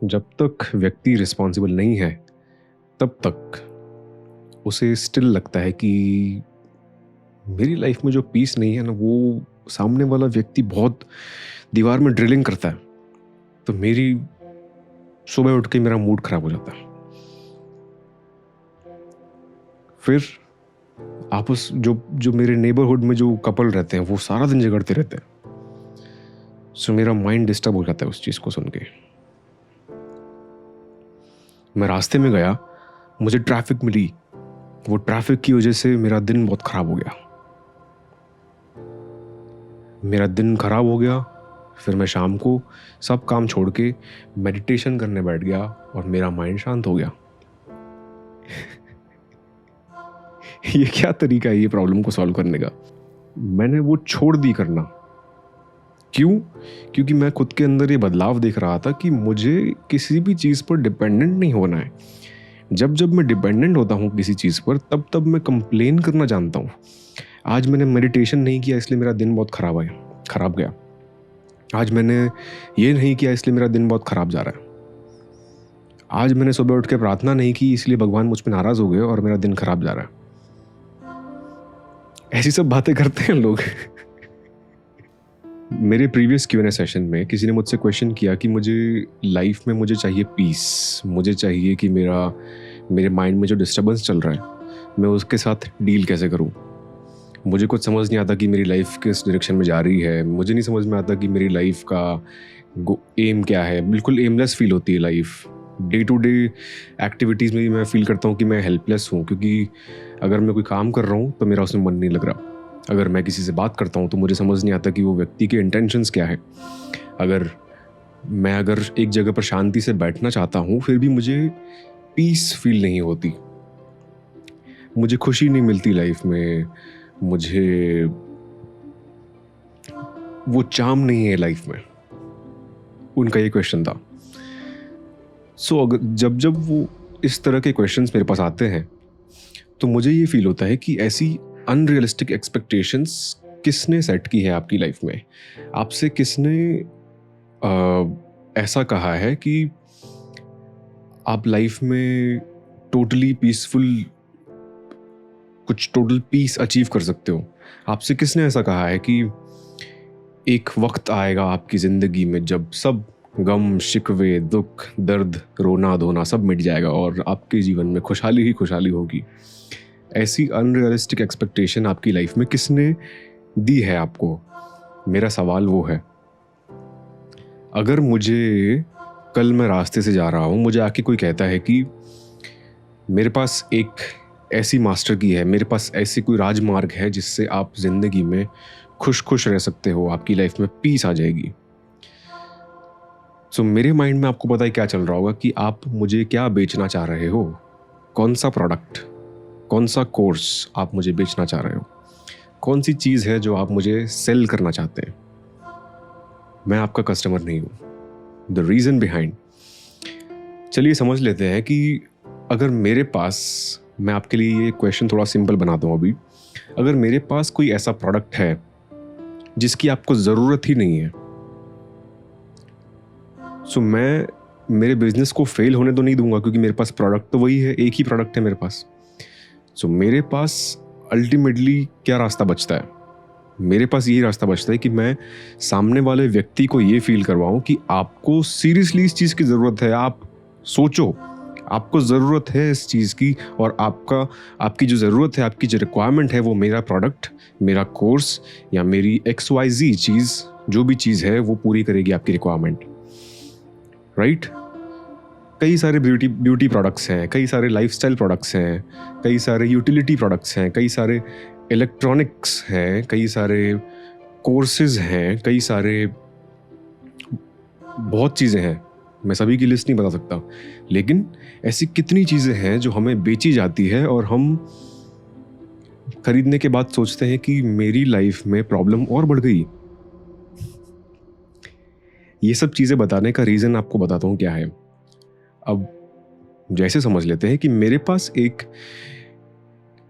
जब तक व्यक्ति रिस्पॉन्सिबल नहीं है तब तक उसे स्टिल लगता है कि मेरी लाइफ में जो पीस नहीं है ना, वो सामने वाला व्यक्ति बहुत दीवार में ड्रिलिंग करता है, तो मेरी सुबह उठ के मेरा मूड खराब हो जाता है। फिर आपस जो जो मेरे नेबरहुड में जो कपल रहते हैं वो सारा दिन झगड़ते रहते हैं, सो मेरा माइंड डिस्टर्ब हो जाता है उस चीज़ को सुन के। मैं रास्ते में गया, मुझे ट्रैफिक मिली, वो ट्रैफिक की वजह से मेरा दिन बहुत ख़राब हो गया। मेरा दिन ख़राब हो गया, फिर मैं शाम को सब काम छोड़ के मेडिटेशन करने बैठ गया और मेरा माइंड शांत हो गया। ये क्या तरीका है ये प्रॉब्लम को सॉल्व करने का? मैंने वो छोड़ दी करना। क्यों? क्योंकि मैं खुद के अंदर ये बदलाव देख रहा था कि मुझे किसी भी चीज़ पर डिपेंडेंट नहीं होना है। जब जब मैं डिपेंडेंट होता हूँ किसी चीज़ पर, तब तब मैं कंप्लेन करना जानता हूँ। आज मैंने मेडिटेशन नहीं किया इसलिए मेरा दिन बहुत खराब गया। आज मैंने ये नहीं किया इसलिए मेरा दिन बहुत ख़राब जा रहा है। आज मैंने सुबह उठ के प्रार्थना नहीं की इसलिए भगवान मुझ पर नाराज़ हो गए और मेरा दिन खराब जा रहा है। ऐसी सब बातें करते हैं लोग। मेरे प्रीवियस Q&A सेशन में किसी ने मुझसे क्वेश्चन किया कि मुझे लाइफ में मुझे चाहिए पीस, मुझे चाहिए कि मेरे माइंड में जो डिस्टर्बेंस चल रहा है मैं उसके साथ डील कैसे करूं। मुझे कुछ समझ नहीं आता कि मेरी लाइफ किस डायरेक्शन में जा रही है। मुझे नहीं समझ में आता कि मेरी लाइफ का एम क्या है। बिल्कुल एमलेस फील होती है life. Day to day activities में भी मैं फील करता हूँ कि मैं हेल्पलेस हूँ, क्योंकि अगर मैं कोई काम कर रहा हूँ तो मेरा उसमें मन नहीं लग रहा। अगर मैं किसी से बात करता हूँ तो मुझे समझ नहीं आता कि वो व्यक्ति के इंटेंशंस क्या है। अगर एक जगह पर शांति से बैठना चाहता हूँ फिर भी मुझे पीस फील नहीं होती, मुझे खुशी नहीं मिलती लाइफ में, मुझे वो चार्म नहीं है लाइफ में। उनका ये क्वेश्चन था। सो जब जब वो इस तरह के क्वेश्चंस मेरे पास आते हैं तो मुझे ये फील होता है कि ऐसी अनरियलिस्टिक एक्सपेक्टेशंस किसने सेट की है आपकी लाइफ में? आपसे किसने ऐसा कहा है कि आप लाइफ में टोटली पीसफुल, कुछ टोटल पीस अचीव कर सकते हो? आपसे किसने ऐसा कहा है कि एक वक्त आएगा आपकी ज़िंदगी में जब सब गम, शिकवे, दुख, दर्द, रोना धोना सब मिट जाएगा और आपके जीवन में खुशहाली ही खुशहाली होगी? ऐसी अनरियलिस्टिक एक्सपेक्टेशन आपकी लाइफ में किसने दी है आपको? मेरा सवाल वो है, अगर मुझे कल मैं रास्ते से जा रहा हूँ, मुझे आके कोई कहता है कि मेरे पास एक ऐसी मास्टर की है, मेरे पास ऐसी कोई राजमार्ग है जिससे आप ज़िंदगी में खुश रह सकते हो, आपकी लाइफ में पीस आ जाएगी। सो मेरे माइंड में आपको पता है क्या चल रहा होगा कि आप मुझे क्या बेचना चाह रहे हो? कौन सा प्रोडक्ट, कौन सा कोर्स आप मुझे बेचना चाह रहे हो? कौन सी चीज़ है जो आप मुझे सेल करना चाहते हैं? मैं आपका कस्टमर नहीं हूँ। द रीज़न बिहाइंड, चलिए समझ लेते हैं कि अगर मेरे पास, मैं आपके लिए ये क्वेश्चन थोड़ा सिंपल बनाता हूँ अभी, अगर मेरे पास कोई ऐसा प्रोडक्ट है जिसकी आपको ज़रूरत ही नहीं है, सो मैं मेरे बिजनेस को फेल होने तो नहीं दूंगा, क्योंकि मेरे पास प्रोडक्ट तो वही है, एक ही प्रोडक्ट है मेरे पास। सो मेरे पास अल्टीमेटली क्या रास्ता बचता है? मेरे पास यही रास्ता बचता है कि मैं सामने वाले व्यक्ति को ये फील करवाऊं कि आपको सीरियसली इस चीज़ की ज़रूरत है। आप सोचो, आपको ज़रूरत है इस चीज़ की, और आपकी जो ज़रूरत है, आपकी जो रिक्वायरमेंट है, वो मेरा प्रोडक्ट, मेरा कोर्स या मेरी XYZ चीज़, जो भी चीज़ है वो पूरी करेगी आपकी रिक्वायरमेंट, राइट? कई सारे ब्यूटी प्रोडक्ट्स हैं, कई सारे लाइफस्टाइल प्रोडक्ट्स हैं, कई सारे यूटिलिटी प्रोडक्ट्स हैं, कई सारे इलेक्ट्रॉनिक्स हैं, कई सारे कोर्सेज हैं, कई सारे बहुत चीज़ें हैं। मैं सभी की लिस्ट नहीं बता सकता, लेकिन ऐसी कितनी चीज़ें हैं जो हमें बेची जाती है और हम खरीदने के बाद सोचते हैं कि मेरी लाइफ में प्रॉब्लम और बढ़ गई। ये सब चीज़ें बताने का रीज़न आपको बताता हूँ क्या है। अब जैसे समझ लेते हैं कि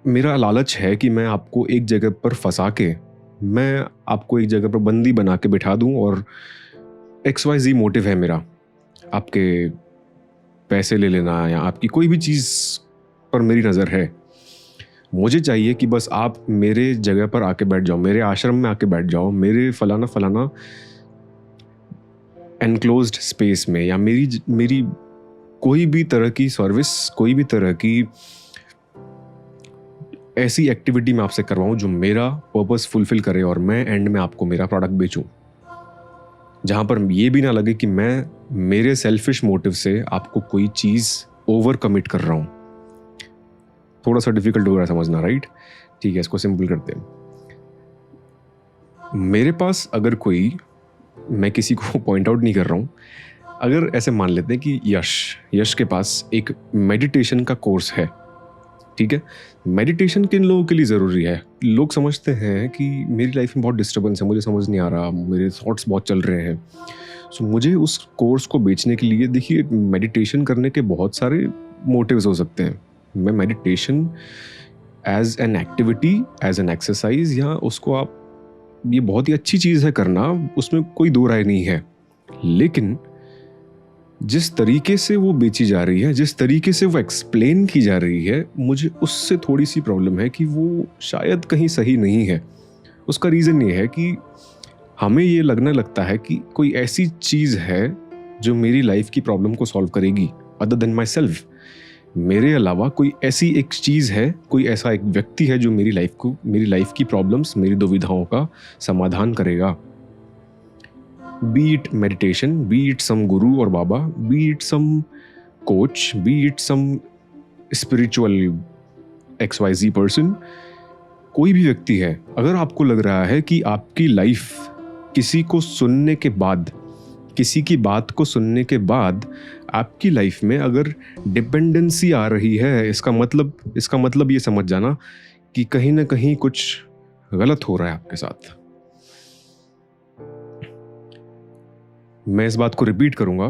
मेरा लालच है कि मैं आपको एक जगह पर फंसा के, मैं आपको एक जगह पर बंदी बना के बिठा दूं, और XYZ मोटिव है मेरा। आपके पैसे ले लेना या आपकी कोई भी चीज़ पर मेरी नज़र है। मुझे चाहिए कि बस आप मेरे जगह पर आके बैठ जाओ, मेरे आश्रम में आके बैठ जाओ, मेरे फलाना फलाना एनक्लोज्ड स्पेस में, या मेरी कोई भी तरह की सर्विस, कोई भी तरह की ऐसी एक्टिविटी मैं आपसे करवाऊं जो मेरा पर्पस फुलफिल करे और मैं एंड में आपको मेरा प्रोडक्ट बेचूं, जहां पर ये भी ना लगे कि मैं मेरे सेल्फिश मोटिव से आपको कोई चीज़ ओवर कमिट कर रहा हूं। थोड़ा सा डिफिकल्ट हो रहा है समझना, राइट? ठीक है, इसको सिंपल करते हैं। मेरे पास अगर कोई, मैं किसी को पॉइंट आउट नहीं कर रहा हूँ, अगर ऐसे मान लेते हैं कि यश के पास एक मेडिटेशन का कोर्स है, ठीक है? मेडिटेशन किन लोगों के लिए ज़रूरी है? लोग समझते हैं कि मेरी लाइफ में बहुत डिस्टर्बेंस है, मुझे समझ नहीं आ रहा, मेरे थॉट्स बहुत चल रहे हैं, सो मुझे उस कोर्स को बेचने के लिए, देखिए, मेडिटेशन करने के बहुत सारे मोटिव्स हो सकते हैं। मैं meditation as an activity, as an exercise, या उसको आप, ये बहुत ही अच्छी चीज़ है करना, उसमें कोई दो राय नहीं है, लेकिन जिस तरीके से वो बेची जा रही है, जिस तरीके से वो एक्सप्लेन की जा रही है, मुझे उससे थोड़ी सी प्रॉब्लम है कि वो शायद कहीं सही नहीं है। उसका रीज़न ये है कि हमें ये लगने लगता है कि कोई ऐसी चीज़ है जो मेरी लाइफ की प्रॉब्लम को सॉल्व करेगी, अदर देन माई सेल्फ। मेरे अलावा कोई ऐसी एक चीज़ है, कोई ऐसा एक व्यक्ति है जो मेरी लाइफ की प्रॉब्लम्स, मेरी दुविधाओं का समाधान करेगा। Be it meditation, be it some guru और baba, be it some coach, be it some spiritual XYZ person, कोई भी व्यक्ति है। अगर आपको लग रहा है कि आपकी लाइफ किसी को सुनने के बाद, किसी की बात को सुनने के बाद आपकी लाइफ में अगर डिपेंडेंसी आ रही है, इसका मतलब ये समझ जाना कि कहीं ना कहीं कुछ गलत हो रहा है आपके साथ। मैं इस बात को रिपीट करूंगा,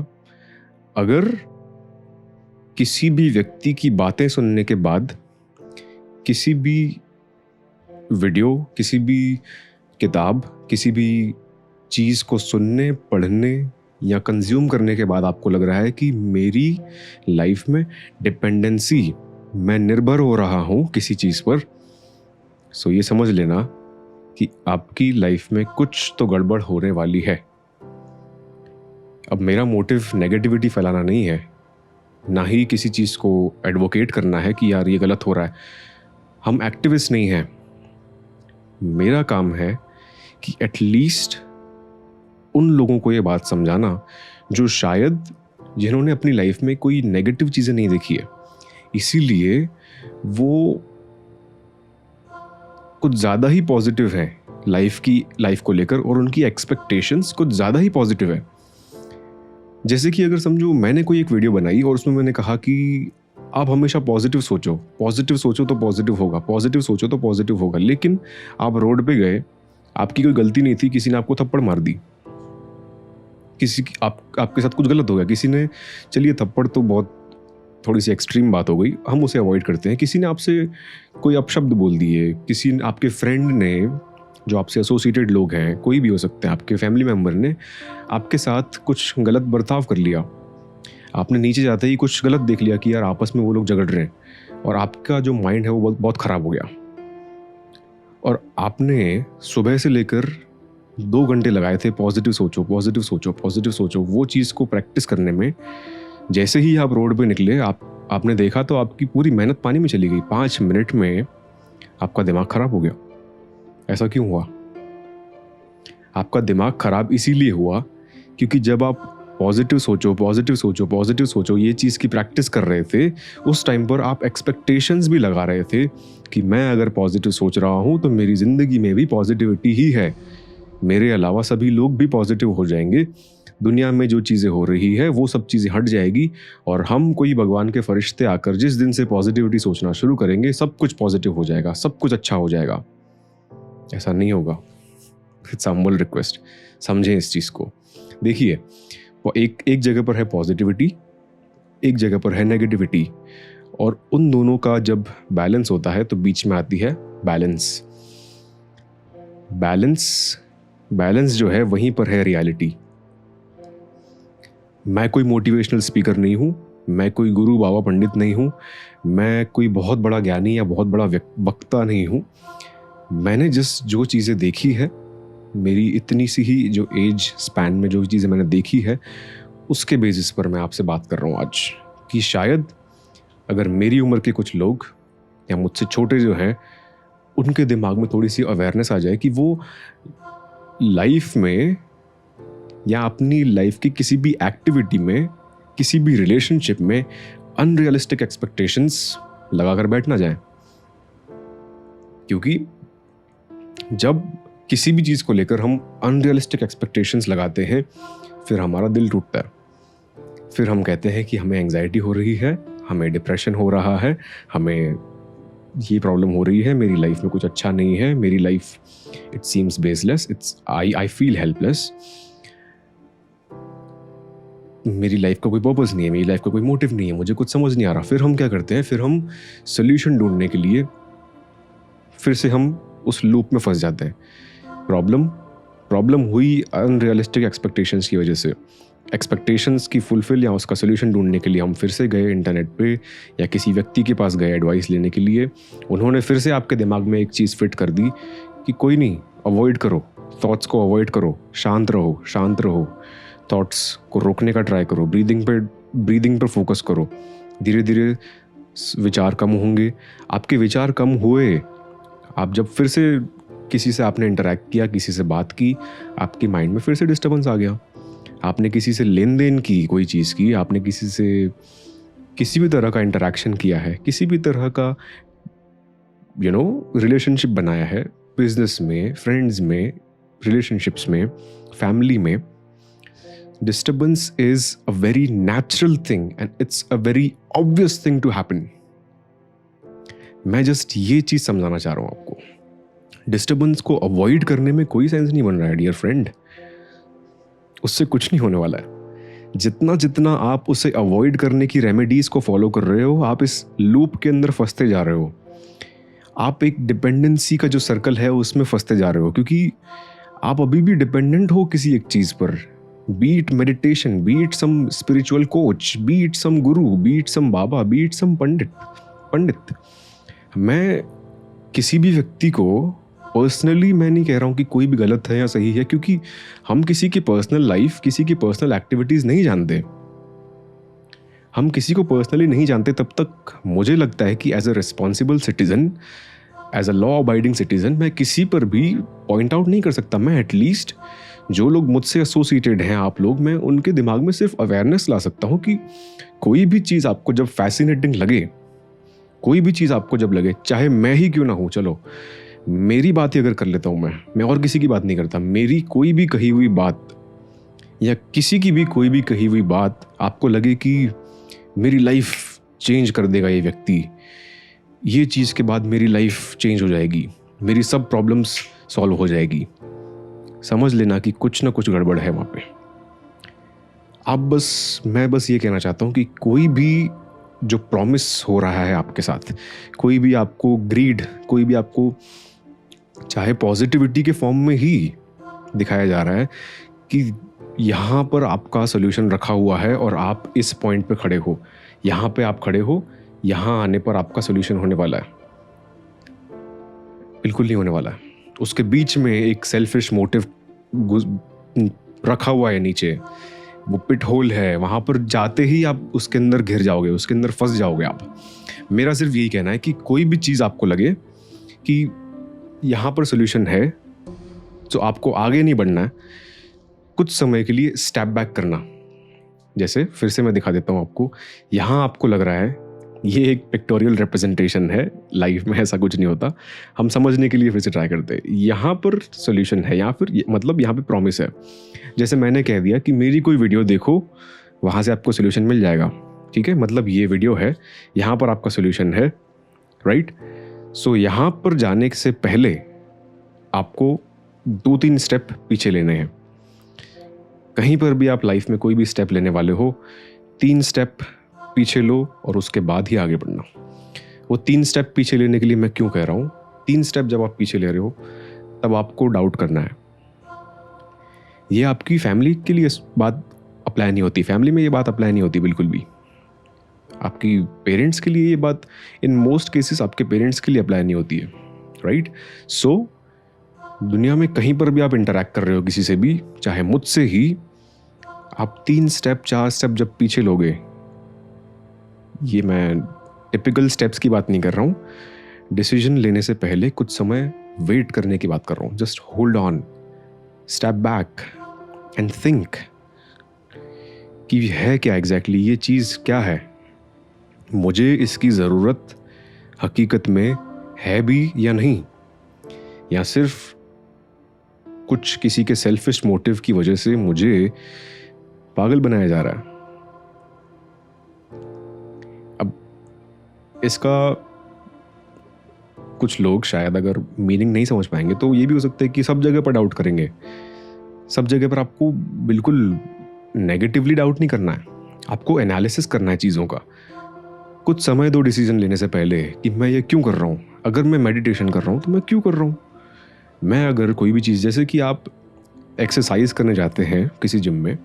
अगर किसी भी व्यक्ति की बातें सुनने के बाद, किसी भी वीडियो, किसी भी किताब, किसी भी चीज़ को सुनने, पढ़ने या कंज्यूम करने के बाद आपको लग रहा है कि मेरी लाइफ में डिपेंडेंसी, मैं निर्भर हो रहा हूँ किसी चीज़ पर, सो ये समझ लेना कि आपकी लाइफ में कुछ तो गड़बड़ होने वाली है। अब मेरा मोटिव नेगेटिविटी फैलाना नहीं है, ना ही किसी चीज़ को एडवोकेट करना है कि यार ये गलत हो रहा है। हम एक्टिविस्ट नहीं हैं। मेरा काम है कि एटलीस्ट उन लोगों को ये बात समझाना जो शायद, जिन्होंने अपनी लाइफ में कोई नेगेटिव चीज़ें नहीं देखी है, इसीलिए वो कुछ ज़्यादा ही पॉजिटिव है लाइफ को लेकर, और उनकी एक्सपेक्टेशंस कुछ ज़्यादा ही पॉजिटिव है। जैसे कि अगर समझो मैंने कोई एक वीडियो बनाई और उसमें मैंने कहा कि आप हमेशा पॉजिटिव सोचो तो पॉजिटिव होगा, पॉजिटिव सोचो तो पॉजिटिव होगा, लेकिन आप रोड पे गए, आपकी कोई गलती नहीं थी, किसी ने आपको थप्पड़ मार दी, आपके साथ कुछ गलत हो गया, किसी ने, चलिए थप्पड़ तो बहुत थोड़ी सी एक्सट्रीम बात हो गई, हम उसे अवॉइड करते हैं, किसी ने आपसे कोई अपशब्द बोल दिए, किसी ने, आपके फ्रेंड ने, जो आपसे एसोसिएटेड लोग हैं, कोई भी हो सकते हैं, आपके फैमिली मेम्बर ने आपके साथ कुछ गलत बर्ताव कर लिया, आपने नीचे जाते ही कुछ गलत देख लिया कि यार आपस में वो लोग झगड़ रहे हैं, और आपका जो माइंड है वो बहुत ख़राब हो गया, और आपने सुबह से लेकर 2 घंटे लगाए थे पॉजिटिव सोचो, वो चीज़ को प्रैक्टिस करने में। जैसे ही आप रोड पे निकले, आपने देखा तो आपकी पूरी मेहनत पानी में चली गई। 5 मिनट में आपका दिमाग खराब हो गया। ऐसा क्यों हुआ? आपका दिमाग खराब इसीलिए हुआ क्योंकि जब आप पॉजिटिव सोचो ये चीज़ की प्रैक्टिस कर रहे थे, उस टाइम पर आप एक्सपेक्टेशंस भी लगा रहे थे कि मैं अगर पॉजिटिव सोच रहा हूँ तो मेरी ज़िंदगी में भी पॉजिटिविटी ही है, मेरे अलावा सभी लोग भी पॉजिटिव हो जाएंगे, दुनिया में जो चीज़ें हो रही है वो सब चीज़ें हट जाएगी, और हम कोई भगवान के फरिश्ते आकर जिस दिन से पॉजिटिविटी सोचना शुरू करेंगे, सब कुछ पॉजिटिव हो जाएगा, सब कुछ अच्छा हो जाएगा। ऐसा नहीं होगा। इट्स हम्बल रिक्वेस्ट, समझें इस चीज़ को। देखिए, एक जगह पर है पॉजिटिविटी, एक जगह पर है नेगेटिविटी, और उन दोनों का जब बैलेंस होता है तो बीच में आती है बैलेंस। बैलेंस जो है वहीं पर है रियलिटी। मैं कोई मोटिवेशनल स्पीकर नहीं हूँ, मैं कोई गुरु बाबा पंडित नहीं हूँ, मैं कोई बहुत बड़ा ज्ञानी या बहुत बड़ा वक्ता नहीं हूँ। मैंने जो चीज़ें देखी है, मेरी इतनी सी ही जो एज स्पैन में जो चीज़ें मैंने देखी है, उसके बेसिस पर मैं आपसे बात कर रहा हूँ आज, कि शायद अगर मेरी उम्र के कुछ लोग या मुझसे छोटे जो हैं, उनके दिमाग में थोड़ी सी अवेयरनेस आ जाए कि वो लाइफ में या अपनी लाइफ की किसी भी एक्टिविटी में, किसी भी रिलेशनशिप में अनरियलिस्टिक एक्सपेक्टेशंस लगाकर बैठ ना जाए। क्योंकि जब किसी भी चीज़ को लेकर हम अनरियलिस्टिक एक्सपेक्टेशंस लगाते हैं, फिर हमारा दिल टूटता है। फिर हम कहते हैं कि हमें एंग्जाइटी हो रही है, हमें डिप्रेशन हो रहा है, हमें ये प्रॉब्लम हो रही है, मेरी लाइफ में कुछ अच्छा नहीं है, मेरी life it seems baseless, I feel helpless, मेरी लाइफ का कोई पर्पस नहीं है, मेरी लाइफ का कोई मोटिव नहीं है, मुझे कुछ समझ नहीं आ रहा। फिर हम क्या करते हैं, फिर हम सोल्यूशन ढूंढने के लिए फिर से हम उस लूप में फंस जाते हैं। प्रॉब्लम हुई अनरियलिस्टिक एक्सपेक्टेशंस की वजह से। एक्सपेक्टेशंस की फुलफिल या उसका सोल्यूशन ढूंढने के लिए हम फिर से गए इंटरनेट पे या किसी व्यक्ति के पास गए एडवाइस लेने के लिए। उन्होंने फिर से आपके दिमाग में एक चीज़ फिट कर दी कि कोई नहीं, अवॉइड करो, थॉट्स को अवॉइड करो, शांत रहो, थॉट्स को रोकने का ट्राई करो, ब्रीदिंग पर फोकस करो। धीरे धीरे विचार कम होंगे। आपके विचार कम हुए, आप जब फिर से किसी से आपने इंटरेक्ट किया, किसी से बात की, आपके माइंड में फिर से डिस्टर्बेंस आ गया। आपने किसी से लेन देन की, कोई चीज़ की, आपने किसी से किसी भी तरह का इंटरेक्शन किया है, किसी भी तरह का रिलेशनशिप बनाया है, बिजनेस में, फ्रेंड्स में, रिलेशनशिप्स में, फैमिली में। Disturbance is a very natural thing and it's a very obvious thing to happen. मैं जस्ट ये चीज़ समझाना चाह रहा हूँ आपको। डिस्टर्बेंस को अवॉइड करने में कोई सेंस नहीं बन रहा है डियर फ्रेंड, उससे कुछ नहीं होने वाला है। जितना आप उसे अवॉइड करने की रेमेडीज को फॉलो कर रहे हो, आप इस लूप के अंदर फंसते जा रहे हो। आप एक डिपेंडेंसी का जो सर्कल है उसमें फंसते जा रहे हो, क्योंकि आप अभी भी डिपेंडेंट हो किसी एक चीज़ पर। Be it meditation, be it some spiritual coach, be it some guru, be it सम बाबा, बीट सम पंडित। मैं किसी भी व्यक्ति को पर्सनली मैं नहीं कह रहा हूँ कि कोई भी गलत है या सही है, क्योंकि हम किसी की पर्सनल लाइफ, किसी की पर्सनल एक्टिविटीज़ नहीं जानते। हम किसी को पर्सनली नहीं जानते तब तक मुझे लगता है कि as a responsible citizen, as a law abiding citizen, मैं किसी पर भी पॉइंट आउट नहीं कर सकता। मैं एटलीस्ट जो लोग मुझसे एसोसिएटेड हैं, आप लोग, मैं उनके दिमाग में सिर्फ अवेयरनेस ला सकता हूँ कि कोई भी चीज़ आपको जब फैसिनेटिंग लगे, कोई भी चीज़ आपको जब लगे, चाहे मैं ही क्यों ना हूँ, चलो मेरी बात ही अगर कर लेता हूँ, मैं और किसी की बात नहीं करता, मेरी कोई भी कही हुई बात या किसी की भी कोई भी कही हुई बात आपको लगे कि मेरी लाइफ चेंज कर देगा ये व्यक्ति, ये चीज़ के बाद मेरी लाइफ चेंज हो जाएगी, मेरी सब प्रॉब्लम्स सॉल्व हो जाएगी, समझ लेना कि कुछ ना कुछ गड़बड़ है वहाँ पे। मैं बस ये कहना चाहता हूँ कि कोई भी जो प्रॉमिस हो रहा है आपके साथ, कोई भी आपको ग्रीड, कोई भी आपको चाहे पॉजिटिविटी के फॉर्म में ही दिखाया जा रहा है कि यहाँ पर आपका सोल्यूशन रखा हुआ है और आप इस पॉइंट पे खड़े हो, यहाँ पे आप खड़े हो, यहाँ आने पर आपका सोल्यूशन होने वाला है, बिल्कुल नहीं होने वाला है। उसके बीच में एक सेल्फिश मोटिव रखा हुआ है नीचे, वो पिट होल है, वहाँ पर जाते ही आप उसके अंदर घिर जाओगे, उसके अंदर फंस जाओगे आप। मेरा सिर्फ यही कहना है कि कोई भी चीज़ आपको लगे कि यहाँ पर सोल्यूशन है, तो आपको आगे नहीं बढ़ना है, कुछ समय के लिए स्टेप बैक करना। जैसे फिर से मैं दिखा देता हूँ आपको, यहाँ आपको लग रहा है, ये एक पिक्टोरियल रिप्रेजेंटेशन है, लाइफ में ऐसा कुछ नहीं होता, हम समझने के लिए फिर से ट्राई करते हैं। यहाँ पर सोल्यूशन है, या फिर मतलब यहाँ पे प्रॉमिस है। जैसे मैंने कह दिया कि मेरी कोई वीडियो देखो, वहाँ से आपको सोल्यूशन मिल जाएगा, ठीक है, मतलब ये वीडियो है, यहाँ पर आपका सोल्यूशन है, राइट। सो यहाँ पर जाने से पहले आपको 2-3 स्टेप पीछे लेने हैं। कहीं पर भी आप लाइफ में कोई भी स्टेप लेने वाले हो, 3 स्टेप पीछे लो और उसके बाद ही आगे बढ़ना। वो 3 स्टेप पीछे लेने के लिए मैं क्यों कह रहा हूँ, 3 स्टेप जब आप पीछे ले रहे हो तब आपको डाउट करना है। ये आपकी फैमिली के लिए बात अप्लाई नहीं होती, फैमिली में ये बात अप्लाई नहीं होती बिल्कुल भी। आपकी पेरेंट्स के लिए ये बात इन मोस्ट केसेस आपके पेरेंट्स के लिए अप्लाई नहीं होती है, राइट? सो दुनिया में कहीं पर भी आप इंटरैक्ट कर रहे हो किसी से भी, चाहे मुझसे ही, आप 3 स्टेप 4 स्टेप जब पीछे लोगे, ये मैं टिपिकल स्टेप्स की बात नहीं कर रहा हूँ, डिसीजन लेने से पहले कुछ समय वेट करने की बात कर रहा हूँ। Just hold on, step back and think कि है क्या एग्जैक्टली ये चीज़ क्या है, मुझे इसकी ज़रूरत हकीकत में है भी या नहीं, या सिर्फ कुछ किसी के सेल्फिश मोटिव की वजह से मुझे पागल बनाया जा रहा है। अब इसका कुछ लोग शायद अगर मीनिंग नहीं समझ पाएंगे तो ये भी हो सकता है कि सब जगह पर डाउट करेंगे। सब जगह पर आपको बिल्कुल नेगेटिवली डाउट नहीं करना है, आपको एनालिसिस करना है चीज़ों का। कुछ समय दो डिसीजन लेने से पहले कि मैं ये क्यों कर रहा हूँ। अगर मैं मेडिटेशन कर रहा हूँ तो मैं क्यों कर रहा हूँ। मैं अगर कोई भी चीज़, जैसे कि आप एक्सरसाइज करने जाते हैं किसी जिम में,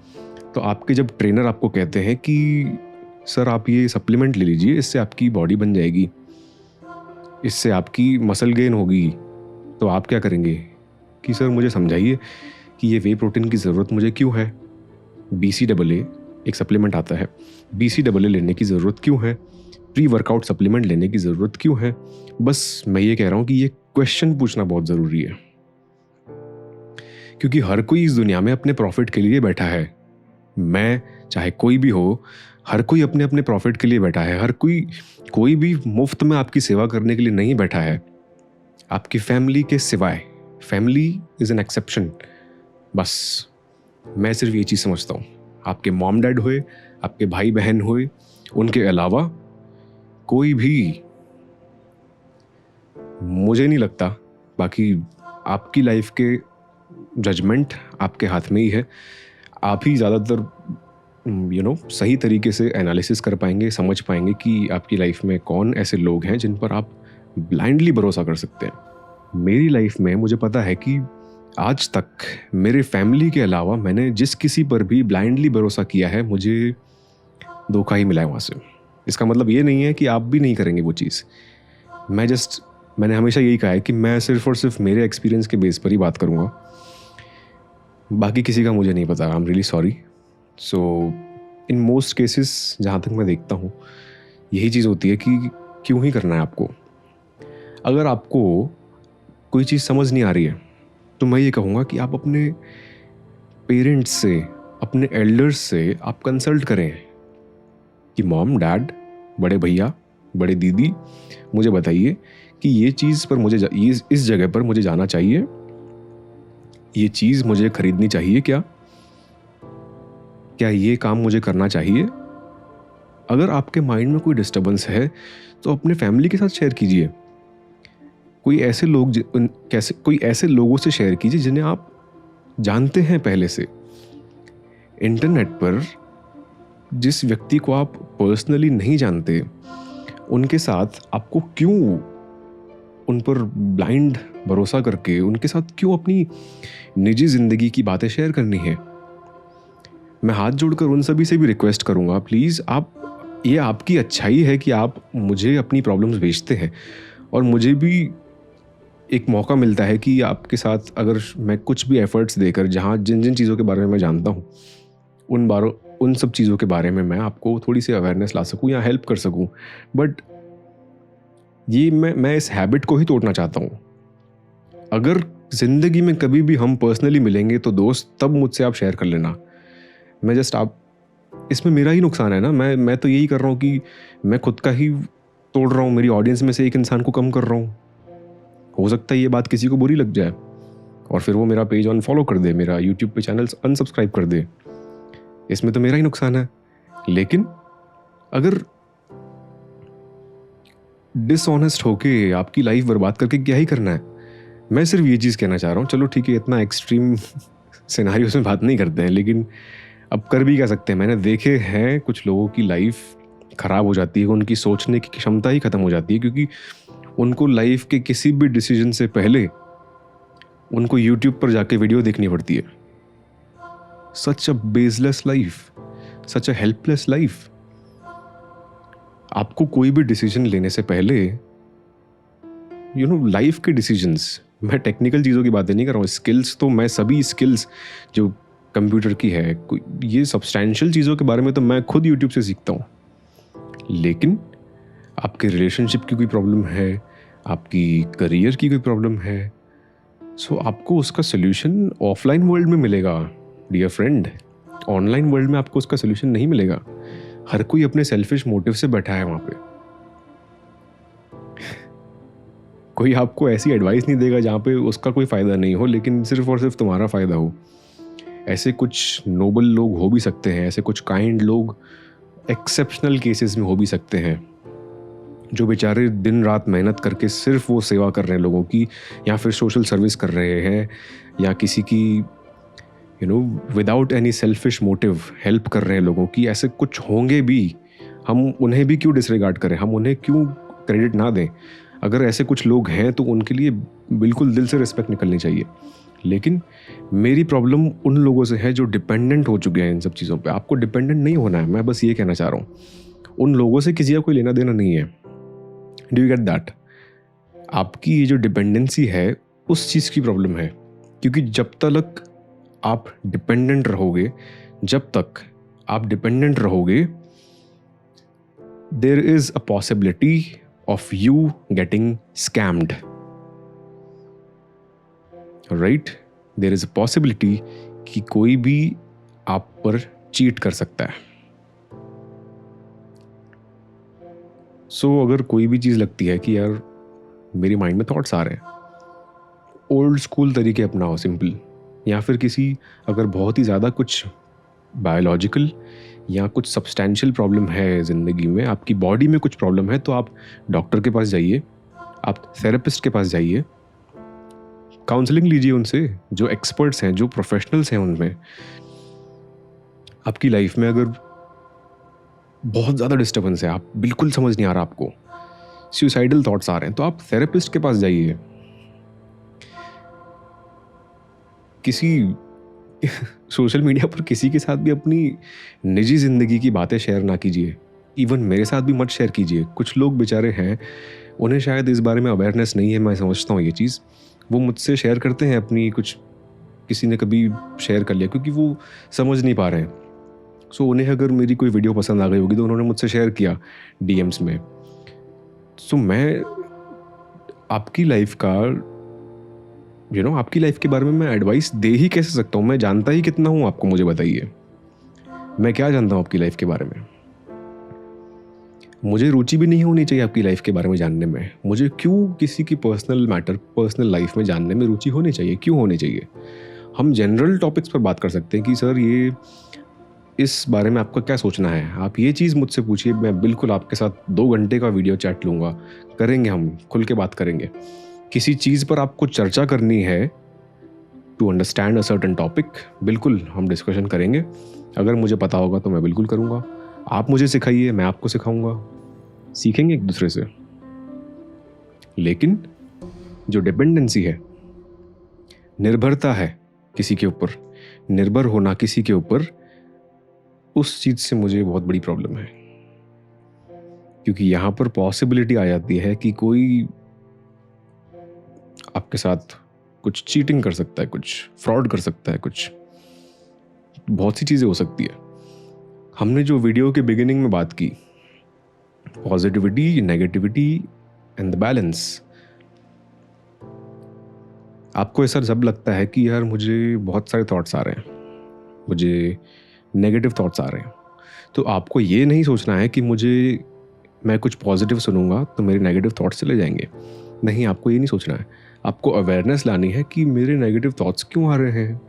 तो आपके जब ट्रेनर आपको कहते हैं कि सर आप ये सप्लीमेंट ले लीजिए, इससे आपकी बॉडी बन जाएगी, इससे आपकी मसल गेन होगी, तो आप क्या करेंगे कि सर मुझे समझाइए कि ये वे प्रोटीन की ज़रूरत मुझे क्यों है, BCAA एक सप्लीमेंट आता है, BCAA लेने की ज़रूरत क्यों है, प्री वर्कआउट सप्लीमेंट लेने की ज़रूरत क्यों है। बस मैं ये कह रहा हूँ कि ये क्वेश्चन पूछना बहुत ज़रूरी है, क्योंकि हर कोई इस दुनिया में अपने प्रॉफिट के लिए बैठा है। मैं चाहे कोई भी हो, हर कोई अपने अपने प्रॉफिट के लिए बैठा है। हर कोई भी मुफ्त में आपकी सेवा करने के लिए नहीं बैठा है, आपकी फैमिली के सिवाय। Family is an exception. बस मैं सिर्फ ये चीज़ समझता हूँ, आपके मॉम डैड हुए, आपके भाई बहन हुए, उनके अलावा कोई भी, मुझे नहीं लगता। बाकी आपकी लाइफ के जजमेंट आपके हाथ में ही है। आप ही ज़्यादातर सही तरीके से एनालिसिस कर पाएंगे, समझ पाएंगे कि आपकी लाइफ में कौन ऐसे लोग हैं जिन पर आप ब्लाइंडली भरोसा कर सकते हैं। मेरी लाइफ में मुझे पता है कि आज तक मेरे फैमिली के अलावा मैंने जिस किसी पर भी ब्लाइंडली भरोसा किया है, मुझे धोखा ही मिला है वहाँ से। इसका मतलब ये नहीं है कि आप भी नहीं करेंगे वो चीज़। मैंने हमेशा यही कहा है कि मैं सिर्फ और सिर्फ मेरे एक्सपीरियंस के बेस पर ही बात करूँगा, बाकी किसी का मुझे नहीं पता। आई am really sorry. So in most cases जहाँ तक मैं देखता हूँ, यही चीज़ होती है कि क्यों ही करना है आपको। अगर आपको कोई चीज़ समझ नहीं आ रही है तो मैं ये कहूँगा कि आप अपने पेरेंट्स से, अपने एल्डर्स से आप कंसल्ट करें कि मॉम, डैड, बड़े भैया, बड़े दीदी, मुझे बताइए कि ये चीज़ पर मुझे इस जगह पर मुझे जाना चाहिए, ये चीज़ मुझे खरीदनी चाहिए, क्या ये काम मुझे करना चाहिए। अगर आपके माइंड में कोई डिस्टर्बेंस है तो अपने फैमिली के साथ शेयर कीजिए। कोई ऐसे लोगों से शेयर कीजिए जिन्हें आप जानते हैं पहले से। इंटरनेट पर जिस व्यक्ति को आप पर्सनली नहीं जानते, उनके साथ आपको क्यों उन पर ब्लाइंड भरोसा करके उनके साथ क्यों अपनी निजी ज़िंदगी की बातें शेयर करनी है। मैं हाथ जोड़कर उन सभी से भी रिक्वेस्ट करूँगा, प्लीज़ ये आपकी अच्छाई है कि आप मुझे अपनी प्रॉब्लम्स भेजते हैं, और मुझे भी एक मौका मिलता है कि आपके साथ अगर मैं कुछ भी एफर्ट्स देकर जिन जिन चीज़ों के बारे में मैं जानता हूँ, उन सब चीज़ों के बारे में मैं आपको थोड़ी सी अवेयरनेस ला सकूँ या हेल्प कर सकूँ। बट ये मैं इस हैबिट को ही तोड़ना चाहता हूँ। अगर ज़िंदगी में कभी भी हम पर्सनली मिलेंगे तो दोस्त, तब मुझसे आप शेयर कर लेना। इसमें मेरा ही नुकसान है ना। मैं तो यही कर रहा हूँ कि मैं खुद का ही तोड़ रहा हूँ, मेरी ऑडियंस में से एक इंसान को कम कर रहा हूँ। हो सकता है ये बात किसी को बुरी लग जाए और फिर वो मेरा पेज अनफॉलो कर दे, मेरा यूट्यूब पे चैनल अनसब्सक्राइब कर दे। इसमें तो मेरा ही नुकसान है। लेकिन अगर डिसऑनेस्ट होके आपकी लाइफ बर्बाद करके क्या ही करना है। मैं सिर्फ ये चीज़ कहना चाह रहा हूँ। चलो ठीक है, इतना एक्सट्रीम सिनेरियोस में बात नहीं करते हैं, लेकिन अब कर भी क्या सकते हैं। मैंने देखे हैं कुछ लोगों की लाइफ ख़राब हो जाती है, उनकी सोचने की क्षमता ही ख़त्म हो जाती है, क्योंकि उनको लाइफ के किसी भी डिसीजन से पहले उनको यूट्यूब पर जाके वीडियो देखनी पड़ती है। सच अ बेसलेस लाइफ, सच अ हेल्पलेस लाइफ। आपको कोई भी डिसीजन लेने से पहले लाइफ के डिसीजंस, मैं टेक्निकल चीज़ों की बातें नहीं कर रहा हूँ, स्किल्स तो मैं सभी स्किल्स जो कंप्यूटर की है, ये सब्सटैंशियल चीज़ों के बारे में तो मैं खुद यूट्यूब से सीखता हूँ। लेकिन आपके रिलेशनशिप की कोई प्रॉब्लम है, आपकी करियर की कोई प्रॉब्लम है, सो आपको उसका सोल्यूशन ऑफलाइन वर्ल्ड में मिलेगा डियर फ्रेंड। ऑनलाइन वर्ल्ड में आपको उसका सोल्यूशन नहीं मिलेगा। हर कोई अपने सेल्फिश मोटिव से बैठा है वहाँ पे। कोई आपको ऐसी एडवाइस नहीं देगा जहाँ पे उसका कोई फ़ायदा नहीं हो, लेकिन सिर्फ और सिर्फ तुम्हारा फ़ायदा हो। ऐसे कुछ नोबल लोग हो भी सकते हैं, ऐसे कुछ काइंड लोग एक्सेप्शनल केसेस में हो भी सकते हैं, जो बेचारे दिन रात मेहनत करके सिर्फ वो सेवा कर रहे हैं लोगों की, या फिर सोशल सर्विस कर रहे हैं, या किसी की without any selfish motive help कर रहे हैं लोगों की। ऐसे कुछ होंगे भी, हम उन्हें भी क्यों डिसरिगार्ड करें, हम उन्हें क्यों क्रेडिट ना दें। अगर ऐसे कुछ लोग हैं तो उनके लिए बिल्कुल दिल से रिस्पेक्ट निकलनी चाहिए। लेकिन मेरी प्रॉब्लम उन लोगों से है जो डिपेंडेंट हो चुके हैं इन सब चीज़ों पे। आपको डिपेंडेंट नहीं होना है, मैं बस ये कहना चाह रहा हूँ। उन लोगों से किसी का कोई लेना देना नहीं है। Do you get that? आपकी ये जो डिपेंडेंसी है उस चीज़ की प्रॉब्लम है, क्योंकि जब तक आप डिपेंडेंट रहोगे, there is a possibility of you getting scammed, right? There is a possibility कि कोई भी आप पर चीट कर सकता है। अगर कोई भी चीज़ लगती है कि यार मेरे माइंड में थॉट्स आ रहे हैं, ओल्ड स्कूल तरीके अपनाओ, सिंपल। या फिर किसी अगर बहुत ही ज़्यादा कुछ बायोलॉजिकल या कुछ सब्सटैंशियल प्रॉब्लम है ज़िंदगी में, आपकी बॉडी में कुछ प्रॉब्लम है, तो आप डॉक्टर के पास जाइए, आप थेरेपिस्ट के पास जाइए, काउंसलिंग लीजिए उनसे, जो एक्सपर्ट्स हैं, जो प्रोफेशनल्स हैं उनमें। आपकी लाइफ में अगर बहुत ज़्यादा डिस्टर्बेंस है, आप बिल्कुल समझ नहीं आ रहा, आपको सुसाइडल थॉट्स आ रहे हैं, तो आप थेरेपिस्ट के पास जाइए। किसी सोशल मीडिया पर किसी के साथ भी अपनी निजी ज़िंदगी की बातें शेयर ना कीजिए। इवन मेरे साथ भी मत शेयर कीजिए। कुछ लोग बेचारे हैं, उन्हें शायद इस बारे में अवेयरनेस नहीं है, मैं समझता हूँ ये चीज़। वो मुझसे शेयर करते हैं अपनी कुछ, किसी ने कभी शेयर कर लिया क्योंकि वो समझ नहीं पा रहे हैं। उन्हें अगर मेरी कोई वीडियो पसंद आ गई होगी तो उन्होंने मुझसे शेयर किया DMs में। मैं आपकी लाइफ का आपकी लाइफ के बारे में मैं एडवाइस दे ही कैसे सकता हूँ? मैं जानता ही कितना हूँ आपको, मुझे बताइए। मैं क्या जानता हूँ आपकी लाइफ के बारे में? मुझे रुचि भी नहीं होनी चाहिए आपकी लाइफ के बारे में जानने में। मुझे क्यों किसी की पर्सनल मैटर, पर्सनल लाइफ में जानने में रुचि होनी चाहिए? क्यों होनी चाहिए? हम जनरल टॉपिक्स पर बात कर सकते हैं कि सर ये इस बारे में आपका क्या सोचना है, आप ये चीज़ मुझसे पूछिए, मैं बिल्कुल आपके साथ 2 घंटे का वीडियो चैट लूँगा, करेंगे, हम खुल के बात करेंगे। किसी चीज़ पर आपको चर्चा करनी है, to understand a certain topic, बिल्कुल हम डिस्कशन करेंगे। अगर मुझे पता होगा तो मैं बिल्कुल करूँगा। आप मुझे सिखाइए, मैं आपको सिखाऊँगा, सीखेंगे एक दूसरे से। लेकिन जो डिपेंडेंसी है, निर्भरता है किसी के ऊपर, निर्भर होना किसी के ऊपर, उस चीज़ से मुझे बहुत बड़ी प्रॉब्लम है। क्योंकि यहाँ पर पॉसिबिलिटी आ जाती है कि कोई आपके साथ कुछ चीटिंग कर सकता है, कुछ फ्रॉड कर सकता है, कुछ बहुत सी चीज़ें हो सकती है। हमने जो वीडियो के बिगिनिंग में बात की, positivity, negativity and the balance, आपको ऐसा जब लगता है कि यार मुझे बहुत सारे थॉट्स आ रहे हैं, मुझे नेगेटिव थॉट्स आ रहे हैं, तो आपको ये नहीं सोचना है कि मैं कुछ पॉजिटिव सुनूंगा तो मेरे नेगेटिव थॉट्स चले जाएंगे। नहीं, आपको ये नहीं सोचना है। आपको अवेयरनेस लानी है कि मेरे नेगेटिव थॉट्स क्यों आ रहे हैं।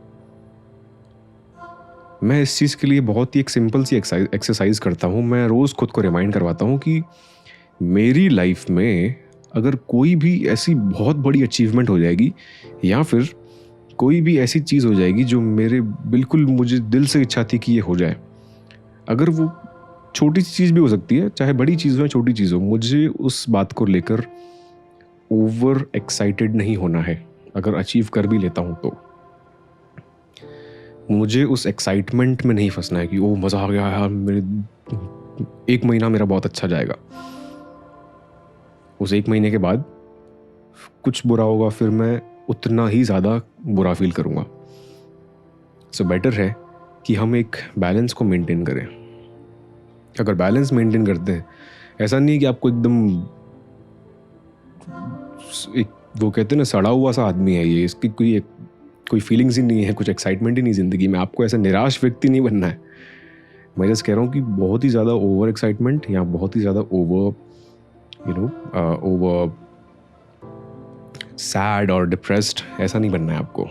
मैं इस चीज़ के लिए बहुत ही एक सिंपल सी एक्सरसाइज करता हूँ। मैं रोज़ खुद को रिमाइंड करवाता हूँ कि मेरी लाइफ में अगर कोई भी ऐसी बहुत बड़ी अचीवमेंट हो जाएगी, या फिर कोई भी ऐसी चीज़ हो जाएगी जो मुझे दिल से इच्छा थी कि ये हो जाए, अगर वो छोटी सी चीज़ भी हो सकती है, चाहे बड़ी चीज़ हो या छोटी चीज़ हो, मुझे उस बात को लेकर ओवर एक्साइटेड नहीं होना है। अगर अचीव कर भी लेता हूँ तो मुझे उस एक्साइटमेंट में नहीं फंसना है कि ओ मज़ा आ गया यार, मेरे 1 महीना मेरा बहुत अच्छा जाएगा। उस 1 महीने के बाद कुछ बुरा होगा, फिर मैं उतना ही ज़्यादा बुरा फील करूँगा। सो बेटर है कि हम एक बैलेंस को मेंटेन करें। अगर बैलेंस मेंटेन करते हैं, ऐसा नहीं है कि आपको एकदम एक वो कहते हैं ना सड़ा हुआ सा आदमी है ये, इसकी कोई फीलिंग्स ही नहीं है, कुछ एक्साइटमेंट ही नहीं ज़िंदगी में, आपको ऐसा निराश व्यक्ति नहीं बनना है। मैं जस्ट कह रहा हूँ कि बहुत ही ज़्यादा ओवर एक्साइटमेंट या बहुत ही ज़्यादा ओवर सैड और डिप्रेस्ड ऐसा नहीं बनना है आपको।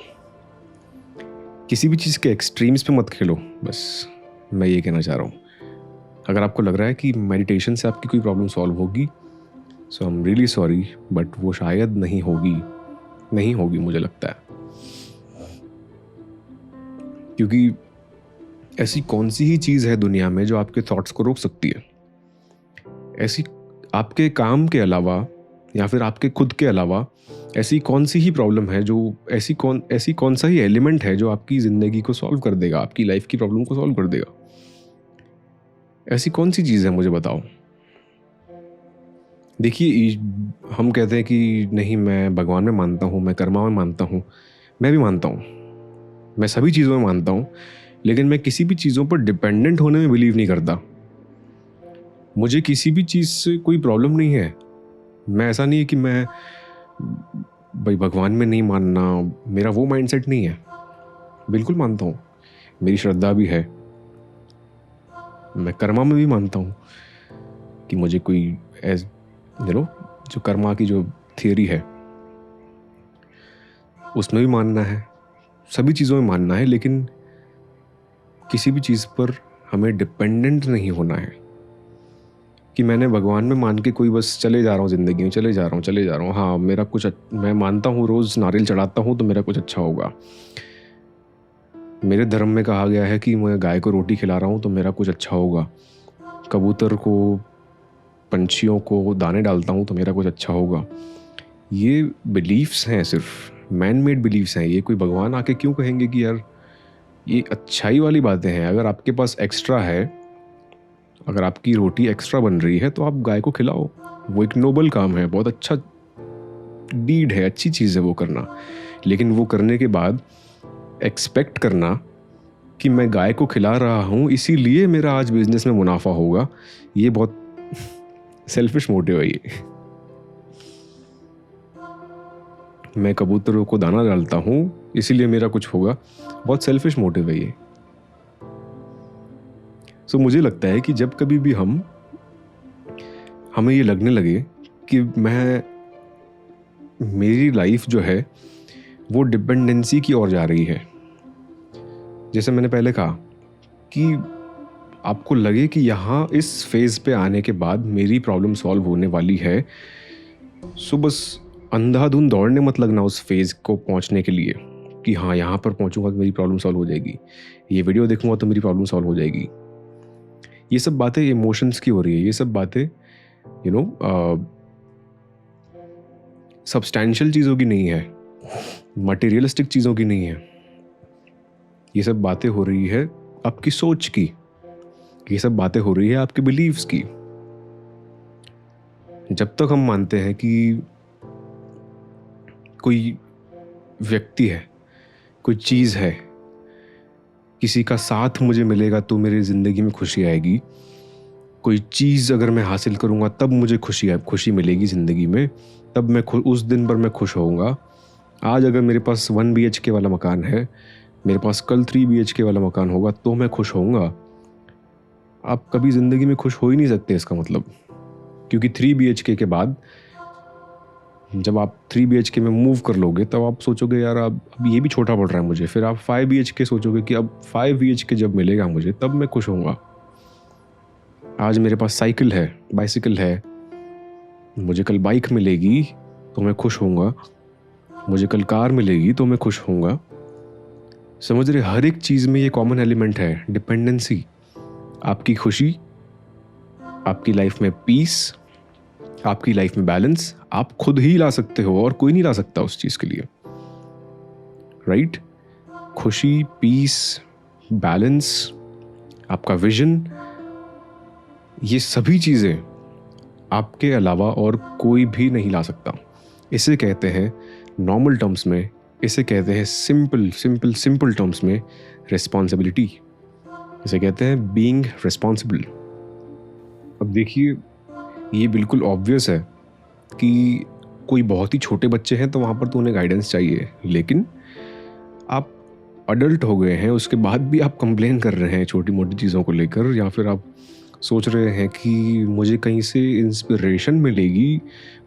किसी भी चीज़ के एक्सट्रीम्स पे मत खेलो, बस मैं ये कहना चाह रहा हूँ। अगर आपको लग रहा है कि मेडिटेशन से आपकी कोई प्रॉब्लम सॉल्व होगी, so I am really sorry, but वो शायद नहीं होगी मुझे लगता है। क्योंकि ऐसी कौन सी ही चीज़ है दुनिया में जो आपके थॉट्स को रोक सकती है? ऐसी आपके काम के अलावा या फिर आपके खुद के अलावा ऐसी कौन सी ही प्रॉब्लम है जो ऐसी कौन सा ही एलिमेंट है जो आपकी ज़िंदगी को सॉल्व कर देगा, आपकी लाइफ की प्रॉब्लम को सॉल्व कर देगा? ऐसी कौन सी चीज़ है, मुझे बताओ। देखिए, हम कहते हैं कि नहीं, मैं भगवान में मानता हूँ, मैं कर्मा में मानता हूँ। मैं भी मानता हूँ, मैं सभी चीज़ों में मानता हूँ, लेकिन मैं किसी भी चीज़ों पर डिपेंडेंट होने में बिलीव नहीं करता। मुझे किसी भी चीज़ से कोई प्रॉब्लम नहीं है। मैं ऐसा नहीं है कि मैं भाई भगवान में नहीं मानना, मेरा वो माइंडसेट नहीं है। बिल्कुल मानता हूँ, मेरी श्रद्धा भी है। मैं कर्मा में भी मानता हूँ कि मुझे कोई जो कर्मा की जो थियरी है उसमें भी मानना है, सभी चीज़ों में मानना है, लेकिन किसी भी चीज़ पर हमें डिपेंडेंट नहीं होना है कि मैंने भगवान में मान के कोई बस चले जा रहा हूँ ज़िंदगी में, चले जा रहा हूँ। हाँ, मेरा कुछ मैं मानता हूँ, रोज़ नारियल चढ़ाता हूँ तो मेरा कुछ अच्छा होगा। मेरे धर्म में कहा गया है कि मैं गाय को रोटी खिला रहा हूँ तो मेरा कुछ अच्छा होगा। कबूतर को, पंछियों को दाने डालता हूँ तो मेरा कुछ अच्छा होगा। ये बिलीफ्स हैं, सिर्फ मैन मेड बिलीफ्स हैं। ये कोई भगवान आके क्यों कहेंगे कि यार ये अच्छाई वाली बातें हैं। अगर आपके पास एक्स्ट्रा है, अगर आपकी रोटी एक्स्ट्रा बन रही है तो आप गाय को खिलाओ। वो एक नोबल काम है, बहुत अच्छा डीड है, अच्छी चीज़ है वो करना। लेकिन वो करने के बाद एक्सपेक्ट करना कि मैं गाय को खिला रहा हूँ इसीलिए मेरा आज बिजनेस में मुनाफा होगा, ये बहुत सेल्फिश मोटिव है। ये मैं कबूतरों को दाना डालता हूँ इसीलिए मेरा कुछ होगा, बहुत सेल्फिश मोटिव है ये। सो मुझे लगता है कि जब कभी भी हमें ये लगने लगे कि मेरी लाइफ जो है वो डिपेंडेंसी की ओर जा रही है, जैसे मैंने पहले कहा कि आपको लगे कि यहाँ इस फेज़ पे आने के बाद मेरी प्रॉब्लम सॉल्व होने वाली है, सो बस अंधाधुंध दौड़ने मत लगना उस फेज़ को पहुँचने के लिए कि हाँ यहाँ पर पहुँचूंगा तो मेरी प्रॉब्लम सॉल्व हो जाएगी, ये वीडियो देखूंगा तो मेरी प्रॉब्लम सॉल्व हो जाएगी। ये सब बातें इमोशंस की हो रही है, ये सब बातें सब्सटैंशियल चीज़ों की नहीं है, मटेरियलिस्टिक चीज़ों की नहीं है। ये सब बातें हो रही है आपकी सोच की, ये सब बातें हो रही है आपके बिलीव्स की। जब तक हम मानते हैं कि कोई व्यक्ति है, कोई चीज़ है, किसी का साथ मुझे मिलेगा तो मेरी ज़िंदगी में खुशी आएगी, कोई चीज़ अगर मैं हासिल करूँगा तब मुझे खुशी मिलेगी ज़िंदगी में, तब मैं उस दिन पर मैं खुश होऊंगा। आज अगर मेरे पास 1 BHK वाला मकान है, मेरे पास कल 3 BHK वाला मकान होगा तो मैं खुश होऊंगा। आप कभी ज़िंदगी में खुश हो ही नहीं सकते इसका मतलब, क्योंकि 3 BHK के बाद जब आप 3 BHK में मूव कर लोगे तब आप सोचोगे यार अब ये भी छोटा पड़ रहा है मुझे। फिर आप 5 BHK सोचोगे कि अब 5 BHK जब मिलेगा मुझे तब मैं खुश होऊंगा। आज मेरे पास साइकिल है, बाइसिकल है, मुझे कल बाइक मिलेगी तो मैं खुश होऊंगा, मुझे कल कार मिलेगी तो मैं खुश होऊंगा। समझ रहे, हर एक चीज़ में ये कॉमन एलिमेंट है, डिपेंडेंसी। आपकी खुशी, आपकी लाइफ में पीस, आपकी लाइफ में बैलेंस आप खुद ही ला सकते हो और कोई नहीं ला सकता उस चीज़ के लिए, राइट? खुशी, पीस, बैलेंस, आपका विजन, ये सभी चीज़ें आपके अलावा और कोई भी नहीं ला सकता। इसे कहते हैं नॉर्मल टर्म्स में, इसे कहते हैं सिंपल टर्म्स में रिस्पॉन्सिबिलिटी। इसे कहते हैं बीइंग रिस्पॉन्सिबल। अब देखिए, ये बिल्कुल ऑब्वियस है कि कोई बहुत ही छोटे बच्चे हैं तो वहाँ पर तो उन्हें गाइडेंस चाहिए, लेकिन आप अडल्ट हो गए हैं, उसके बाद भी आप कंप्लेन कर रहे हैं छोटी मोटी चीज़ों को लेकर, या फिर आप सोच रहे हैं कि मुझे कहीं से इंस्पिरेशन मिलेगी,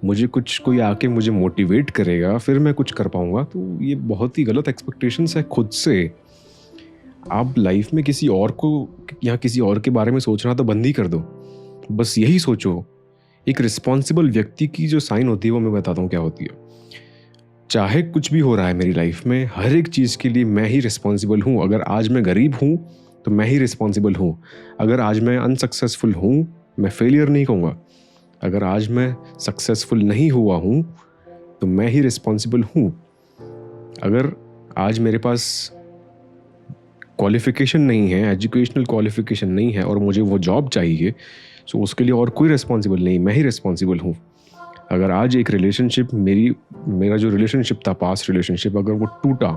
मुझे कोई आके मुझे मोटिवेट करेगा, फिर मैं कुछ कर पाऊँगा। तो ये बहुत ही गलत एक्सपेक्टेशंस है खुद से। आप लाइफ में किसी और को या किसी और के बारे में सोचना तो बंद ही कर दो, बस यही सोचो। एक रिस्पॉन्सिबल व्यक्ति की जो साइन होती है वो मैं बताता हूँ क्या होती है। चाहे कुछ भी हो रहा है मेरी लाइफ में, हर एक चीज़ के लिए मैं ही रिस्पॉन्सिबल हूँ। अगर आज मैं गरीब हूँ तो मैं ही रिस्पॉन्सिबल हूँ। अगर आज मैं अनसक्सेसफुल हूँ, मैं फेलियर नहीं कहूँगा। अगर आज मैं सक्सेसफुल नहीं हुआ हूँ तो मैं ही रिस्पॉन्सिबल हूँ। अगर आज मेरे पास क्वालिफिकेशन नहीं है, एजुकेशनल क्वालिफिकेशन नहीं है और मुझे वो जॉब चाहिए, तो उसके लिए और कोई रिस्पॉन्सिबल नहीं, मैं ही रिस्पॉन्सिबल हूँ। अगर आज एक रिलेशनशिप मेरा जो रिलेशनशिप था, पास्ट रिलेशनशिप, अगर वो टूटा,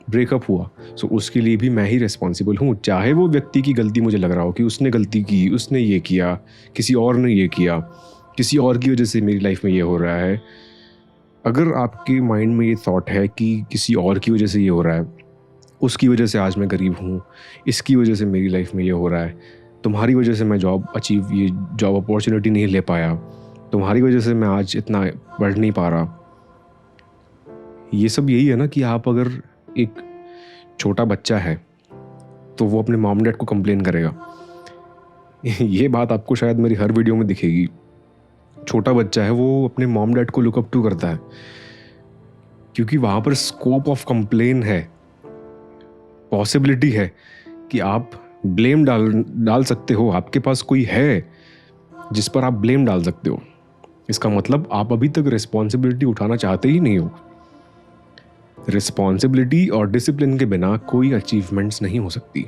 ब्रेकअप हुआ, तो उसके लिए भी मैं ही रिस्पॉन्सिबल हूँ। चाहे वो व्यक्ति की गलती मुझे लग रहा हो कि उसने गलती की, उसने ये किया, किसी और ने ये किया, किसी और की वजह से मेरी लाइफ में ये हो रहा है। अगर आपके माइंड में ये थॉट है कि किसी और की वजह से ये हो रहा है, उसकी वजह से आज मैं गरीब हूँ, इसकी वजह से मेरी लाइफ में ये हो रहा है, तुम्हारी वजह से मैं ये जॉब अपॉर्चुनिटी नहीं ले पाया, तुम्हारी वजह से मैं आज इतना बढ़ नहीं पा रहा, ये सब यही है ना कि आप अगर एक छोटा बच्चा है तो वो अपने मॉम डैड को कंप्लेन करेगा। ये बात आपको शायद मेरी हर वीडियो में दिखेगी। छोटा बच्चा है, वो अपने मॉम डैड को लुकअप टू करता है, क्योंकि वहाँ पर स्कोप ऑफ कंप्लेन है, पॉसिबिलिटी है कि आप ब्लेम डाल सकते हो। आपके पास कोई है जिस पर आप ब्लेम डाल सकते हो। इसका मतलब आप अभी तक रिस्पॉन्सिबिलिटी उठाना चाहते ही नहीं हो। रिस्पॉन्सिबिलिटी और डिसिप्लिन के बिना कोई अचीवमेंट्स नहीं हो सकती।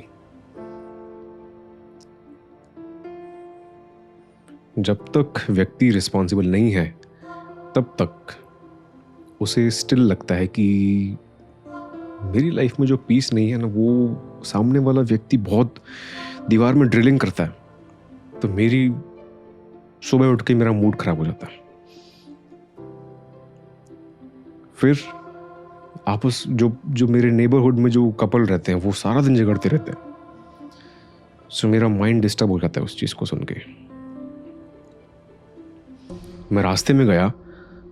जब तक व्यक्ति रिस्पॉन्सिबल नहीं है, तब तक उसे स्टिल लगता है कि मेरी लाइफ में जो पीस नहीं है ना, वो सामने वाला व्यक्ति बहुत दीवार में ड्रिलिंग करता है, तो मेरी सुबह उठ के मेरा मूड खराब हो जाता है। फिर आपस जो मेरे नेबरहुड में जो कपल रहते हैं वो सारा दिन झगड़ते रहते हैं, सो मेरा माइंड डिस्टर्ब हो जाता है उस चीज़ को सुन के। मैं रास्ते में गया,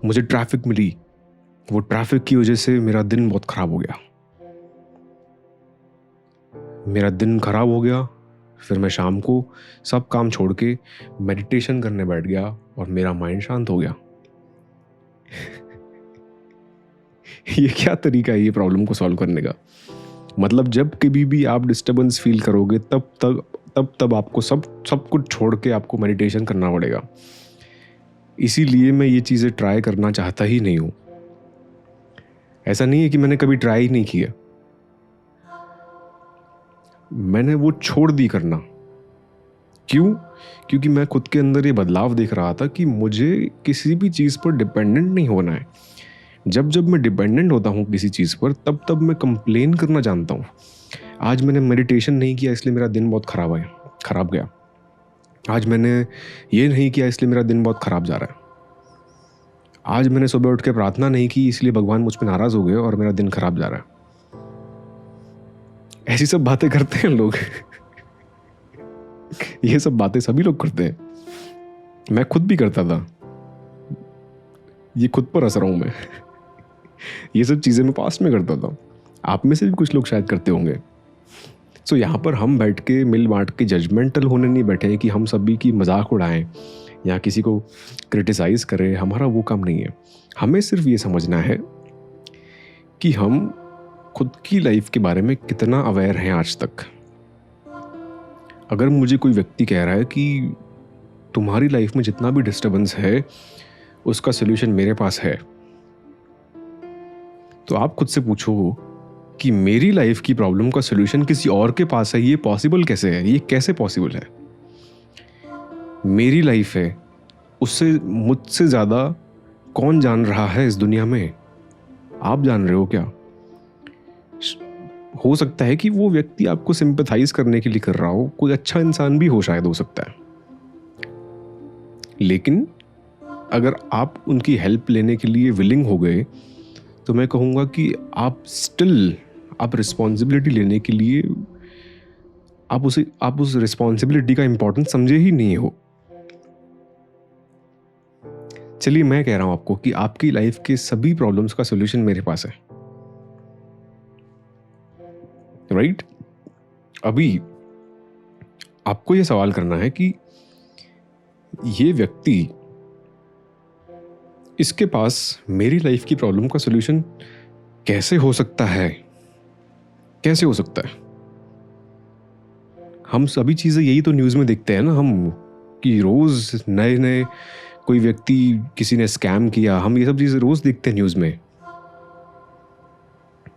मुझे ट्रैफिक मिली, वो ट्रैफिक की वजह से मेरा दिन बहुत ख़राब हो गया। फिर मैं शाम को सब काम छोड़ के मेडिटेशन करने बैठ गया और मेरा माइंड शांत हो गया। ये क्या तरीका है ये प्रॉब्लम को सॉल्व करने का? मतलब जब कभी भी आप डिस्टर्बेंस फील करोगे तब आपको सब कुछ छोड़ के आपको मेडिटेशन करना पड़ेगा। इसीलिए मैं ये चीज़ें ट्राई करना चाहता ही नहीं हूँ। ऐसा नहीं है कि मैंने कभी ट्राई नहीं किया, मैंने वो छोड़ दी करना। क्यों? क्योंकि मैं खुद के अंदर ये बदलाव देख रहा था कि मुझे किसी भी चीज़ पर डिपेंडेंट नहीं होना है। जब मैं डिपेंडेंट होता हूँ किसी चीज़ पर, तब मैं कंप्लेन करना जानता हूँ। आज मैंने मेडिटेशन नहीं किया इसलिए मेरा दिन बहुत खराब गया। आज मैंने ये नहीं किया इसलिए मेरा दिन बहुत ख़राब जा रहा है। आज मैंने सुबह उठ के प्रार्थना नहीं की इसलिए भगवान मुझ पर नाराज़ हो गए और मेरा दिन खराब जा रहा है। ऐसी सब बातें करते हैं लोग। ये सब बातें सभी लोग करते हैं, मैं खुद भी करता था। ये खुद पर हंस रहा हूं मैं। ये सब चीज़ें मैं पास्ट में करता था, आप में से भी कुछ लोग शायद करते होंगे। सो यहाँ पर हम बैठ के मिल बांट के जजमेंटल होने नहीं बैठे हैं कि हम सभी की मजाक उड़ाएं या किसी को क्रिटिसाइज़ करें। हमारा वो काम नहीं है। हमें सिर्फ ये समझना है कि हम खुद की लाइफ के बारे में कितना अवेयर हैं आज तक। अगर मुझे कोई व्यक्ति कह रहा है कि तुम्हारी लाइफ में जितना भी डिस्टर्बेंस है उसका सलूशन मेरे पास है, तो आप खुद से पूछो कि मेरी लाइफ की प्रॉब्लम का सोल्यूशन किसी और के पास है, ये पॉसिबल कैसे है, ये कैसे पॉसिबल है? मेरी लाइफ है, उससे मुझसे ज़्यादा कौन जान रहा है इस दुनिया में? आप जान रहे हो क्या? हो सकता है कि वो व्यक्ति आपको सिंपैथाइज करने के लिए कर रहा हो, कोई अच्छा इंसान भी हो, शायद हो सकता है, लेकिन अगर आप उनकी हेल्प लेने के लिए विलिंग हो गए तो मैं कहूँगा कि आप रिस्पॉन्सिबिलिटी लेने के लिए आप उस रिस्पॉन्सिबिलिटी का इम्पोर्टेंस समझे ही नहीं हो। चलिए मैं कह रहा हूँ आपको कि आपकी लाइफ के सभी प्रॉब्लम्स का सोल्यूशन मेरे पास है, राइट? अभी आपको ये सवाल करना है कि ये व्यक्ति, इसके पास मेरी लाइफ की प्रॉब्लम का सोल्यूशन कैसे हो सकता है? कैसे हो सकता है? हम सभी चीज़ें यही तो न्यूज़ में देखते हैं ना, हम कि रोज़ नए नए कोई व्यक्ति, किसी ने स्कैम किया, हम ये सब चीज़ें रोज़ देखते हैं न्यूज़ में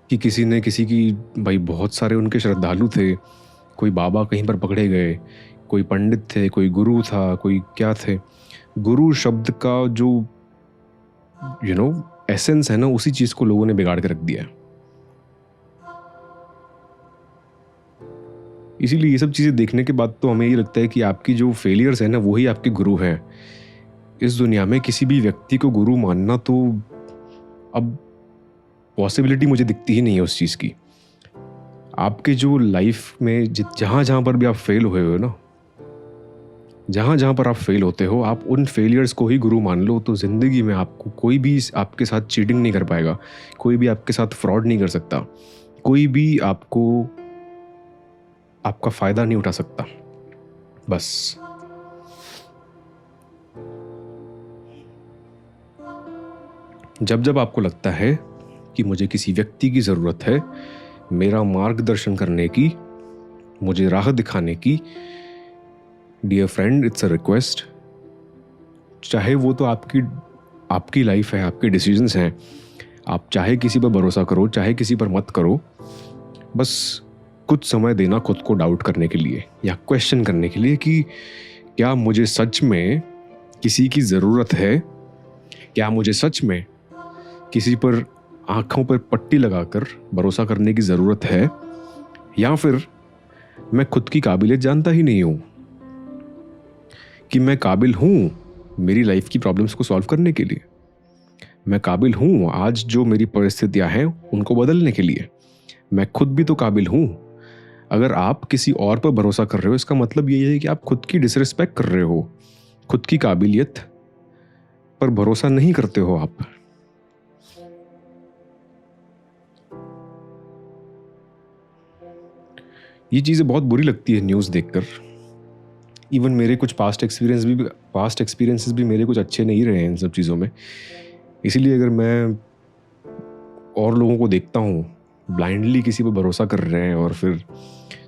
कि किसी ने किसी की, भाई बहुत सारे उनके श्रद्धालु थे, कोई बाबा कहीं पर पकड़े गए, कोई पंडित थे, कोई गुरु था, कोई क्या थे। गुरु शब्द का जो एसेंस है ना, उसी चीज़ को लोगों ने बिगाड़ के रख दिया है। इसीलिए ये सब चीज़ें देखने के बाद तो हमें ये लगता है कि आपकी जो फेलियर्स है ना, वही आपके गुरु हैं। इस दुनिया में किसी भी व्यक्ति को गुरु मानना तो अब पॉसिबिलिटी मुझे दिखती ही नहीं है उस चीज़ की। आपके जो लाइफ में जहाँ पर भी आप फेल हुए हो ना, जहाँ पर आप फेल होते हो, आप उन फेलियर्स को ही गुरु मान लो, तो ज़िंदगी में आपको कोई भी आपके साथ चीटिंग नहीं कर पाएगा, कोई भी आपके साथ फ्रॉड नहीं कर सकता, कोई भी आपका फ़ायदा नहीं उठा सकता। बस जब आपको लगता है कि मुझे किसी व्यक्ति की ज़रूरत है मेरा मार्गदर्शन करने की, मुझे राह दिखाने की, dear friend, it's a request. चाहे वो तो आपकी लाइफ है, आपके डिसीजंस हैं, आप चाहे किसी पर भरोसा करो, चाहे किसी पर मत करो, बस कुछ समय देना खुद को डाउट करने के लिए या क्वेश्चन करने के लिए कि क्या मुझे सच में किसी की ज़रूरत है? क्या मुझे सच में किसी पर आँखों पर पट्टी लगाकर भरोसा करने की ज़रूरत है? या फिर मैं खुद की काबिलियत जानता ही नहीं हूँ कि मैं काबिल हूँ मेरी लाइफ की प्रॉब्लम्स को सॉल्व करने के लिए, मैं काबिल हूँ आज जो मेरी परिस्थितियाँ हैं उनको बदलने के लिए, मैं खुद भी तो काबिल हूँ। अगर आप किसी और पर भरोसा कर रहे हो, इसका मतलब यही है कि आप खुद की डिसरिस्पेक्ट कर रहे हो, खुद की काबिलियत पर भरोसा नहीं करते हो आप। ये चीज़ें बहुत बुरी लगती है न्यूज़ देखकर। इवन मेरे कुछ पास्ट एक्सपीरियंसेस भी मेरे कुछ अच्छे नहीं रहे हैं इन सब चीज़ों में। इसीलिए अगर मैं और लोगों को देखता हूँ ब्लाइंडली किसी पर भरोसा कर रहे हैं और फिर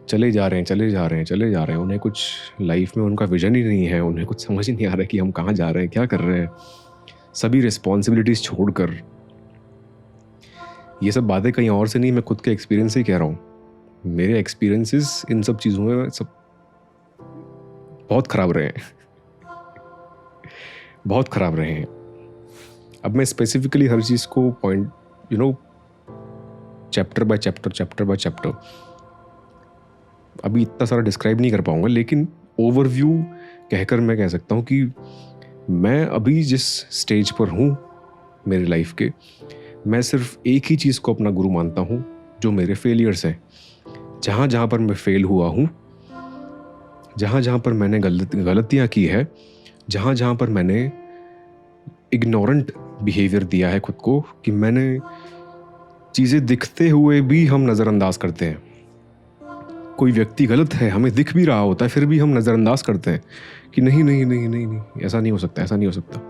चले जा रहे हैं, उन्हें कुछ लाइफ में उनका विजन ही नहीं है, उन्हें कुछ समझ ही नहीं आ रहा है कि हम कहाँ जा रहे हैं, क्या कर रहे हैं, सभी रिस्पॉन्सिबिलिटीज़ छोड़कर। ये सब बातें कहीं और से नहीं, मैं खुद के एक्सपीरियंस से ही कह रहा हूँ। मेरे एक्सपीरियंसेस इन सब चीज़ों में सब बहुत ख़राब रहे हैं, बहुत ख़राब रहे हैं। अब मैं स्पेसिफिकली हर चीज़ को चैप्टर बाय चैप्टर अभी इतना सारा डिस्क्राइब नहीं कर पाऊंगा, लेकिन ओवरव्यू कहकर मैं कह सकता हूँ कि मैं अभी जिस स्टेज पर हूँ मेरी लाइफ के, मैं सिर्फ एक ही चीज़ को अपना गुरु मानता हूँ, जो मेरे फेलियर्स हैं। जहाँ पर मैं फेल हुआ हूँ, जहाँ पर मैंने गलतियाँ की है, जहाँ पर मैंने इग्नोरेंट बिहेवियर दिया है खुद को, कि मैंने चीज़ें दिखते हुए भी हम नज़रअंदाज करते हैं। कोई व्यक्ति गलत है, हमें दिख भी रहा होता है, फिर भी हम नज़रअंदाज करते हैं कि नहीं, ऐसा नहीं हो सकता।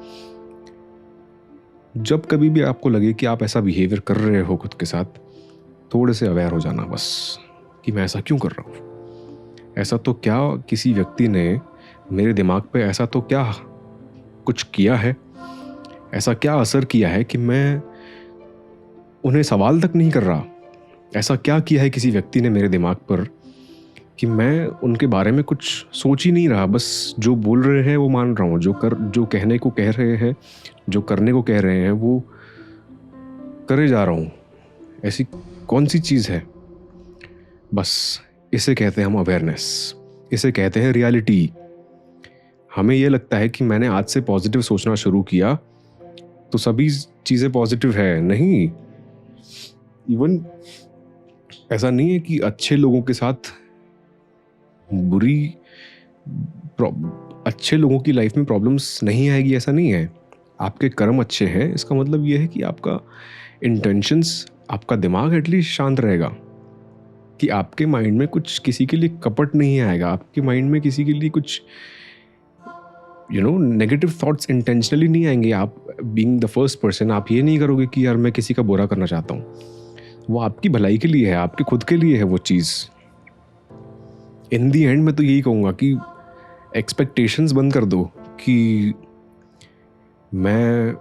जब कभी भी आपको लगे कि आप ऐसा बिहेवियर कर रहे हो खुद के साथ, थोड़े से अवेयर हो जाना बस, कि मैं ऐसा क्यों कर रहा हूँ। ऐसा तो क्या किसी व्यक्ति ने मेरे दिमाग पे ऐसा तो क्या कुछ किया है, ऐसा क्या असर किया है कि मैं उन्हें सवाल तक नहीं कर रहा ऐसा क्या किया है किसी व्यक्ति ने मेरे दिमाग पर कि मैं उनके बारे में कुछ सोच ही नहीं रहा, बस जो बोल रहे हैं वो मान रहा हूँ, जो कहने को कह रहे हैं, जो करने को कह रहे हैं वो करे जा रहा हूँ। ऐसी कौन सी चीज़ है? बस इसे कहते हैं हम अवेयरनेस, इसे कहते हैं रियलिटी। हमें ये लगता है कि मैंने आज से पॉजिटिव सोचना शुरू किया तो सभी चीज़ें पॉजिटिव है। नहीं, इवन ऐसा नहीं है कि अच्छे लोगों के साथ अच्छे लोगों की लाइफ में प्रॉब्लम्स नहीं आएगी, ऐसा नहीं है। आपके कर्म अच्छे हैं, इसका मतलब ये है कि आपका इंटेंशंस, आपका दिमाग एटलीस्ट शांत रहेगा, कि आपके माइंड में कुछ किसी के लिए कपट नहीं आएगा, आपके माइंड में किसी के लिए कुछ नेगेटिव थॉट्स इंटेंशनली नहीं आएंगे। आप बीइंग द फर्स्ट पर्सन आप ये नहीं करोगे कि यार मैं किसी का बुरा करना चाहता हूँ। वो आपकी भलाई के लिए है, आपके खुद के लिए है वो चीज़। इन दी एंड मैं तो यही कहूँगा कि एक्सपेक्टेशंस बंद कर दो कि मैं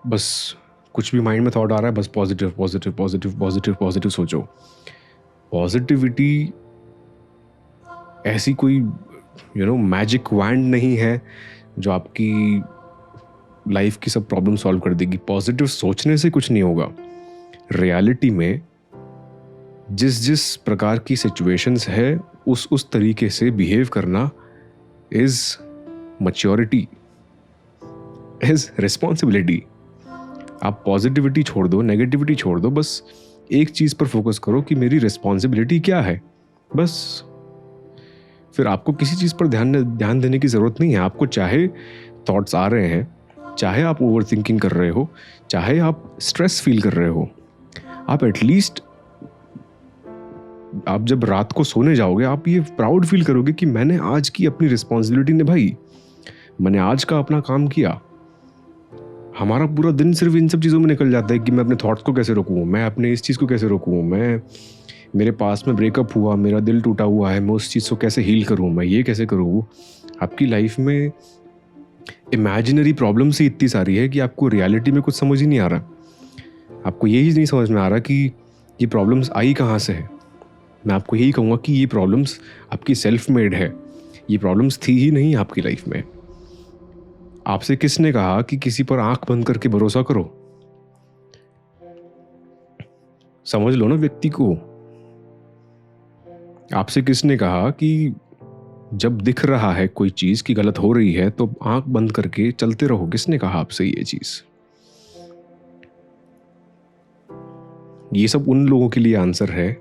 बस कुछ भी माइंड में थॉट आ रहा है बस positive positive positive positive positive सोचो। पॉजिटिविटी ऐसी कोई मैजिक वैंड नहीं है जो आपकी लाइफ की सब प्रॉब्लम सॉल्व कर देगी। पॉजिटिव सोचने से कुछ नहीं होगा। रियलिटी में जिस प्रकार की सिचुएशंस है उस तरीके से बिहेव करना इज मैच्योरिटी, इज रिस्पॉन्सिबिलिटी। आप पॉजिटिविटी छोड़ दो, नेगेटिविटी छोड़ दो, बस एक चीज़ पर फोकस करो कि मेरी रिस्पॉन्सिबिलिटी क्या है। बस फिर आपको किसी चीज़ पर ध्यान देने की ज़रूरत नहीं है। आपको चाहे थॉट्स आ रहे हैं, चाहे आप ओवर थिंकिंग कर रहे हो, चाहे आप स्ट्रेस फील कर रहे हो, आप एटलीस्ट आप जब रात को सोने जाओगे आप ये प्राउड फील करोगे कि मैंने आज की अपनी रिस्पॉन्सिबिलिटी निभाई, मैंने आज का अपना काम किया। हमारा पूरा दिन सिर्फ इन सब चीज़ों में निकल जाता है कि मैं अपने थॉट्स को कैसे रोकूँ, मैं अपने इस चीज़ को कैसे रोकूँ, मेरे पास में ब्रेकअप हुआ, मेरा दिल टूटा हुआ है, मैं उस चीज़ को कैसे हील करूँ, मैं ये कैसे करूँ। आपकी लाइफ में इमेजिनरी प्रॉब्लम्स ही इतनी सारी है कि आपको रियलिटी में कुछ समझ ही नहीं आ रहा। आपको यही नहीं समझ में आ रहा कि ये प्रॉब्लम्स आई कहाँ से है। मैं आपको यही कहूँगा कि ये प्रॉब्लम्स आपकी सेल्फ मेड है, ये प्रॉब्लम्स थी ही नहीं आपकी लाइफ में। आपसे किसने कहा कि किसी पर आंख बंद करके भरोसा करो? समझ लो ना व्यक्ति को। आपसे किसने कहा कि जब दिख रहा है कोई चीज की गलत हो रही है तो आंख बंद करके चलते रहो? किसने कहा आपसे ये चीज? ये सब उन लोगों के लिए आंसर है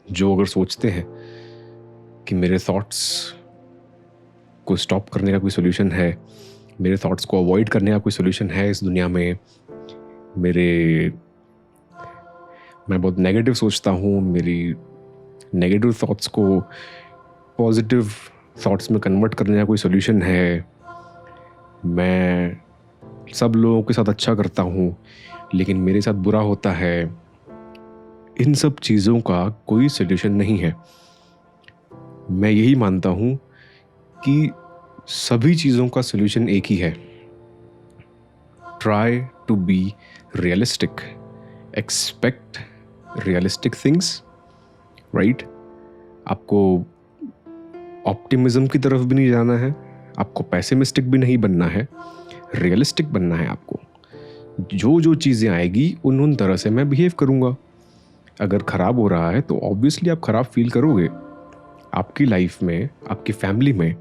जो अगर सोचते हैं कि मेरे थॉट्स को स्टॉप करने का कोई सोल्यूशन है, मेरे थॉट्स को अवॉइड करने का कोई सोल्यूशन है इस दुनिया में, मैं बहुत नेगेटिव सोचता हूँ, मेरी नेगेटिव थॉट्स को पॉजिटिव थॉट्स में कन्वर्ट करने का कोई सोल्यूशन है, मैं सब लोगों के साथ अच्छा करता हूँ लेकिन मेरे साथ बुरा होता है, इन सब चीज़ों का कोई सोल्यूशन नहीं है। मैं यही मानता हूँ कि सभी चीज़ों का सोल्यूशन एक ही है। Try to be realistic, expect realistic things, right? आपको ऑप्टिमिज्म की तरफ भी नहीं जाना है, आपको पेसिमिस्टिक भी नहीं बनना है, रियलिस्टिक बनना है आपको। जो चीज़ें आएगी उन तरह से मैं बिहेव करूँगा। अगर ख़राब हो रहा है तो ऑब्वियसली आप ख़राब फील करोगे। आपकी लाइफ में, आपकी फैमिली में,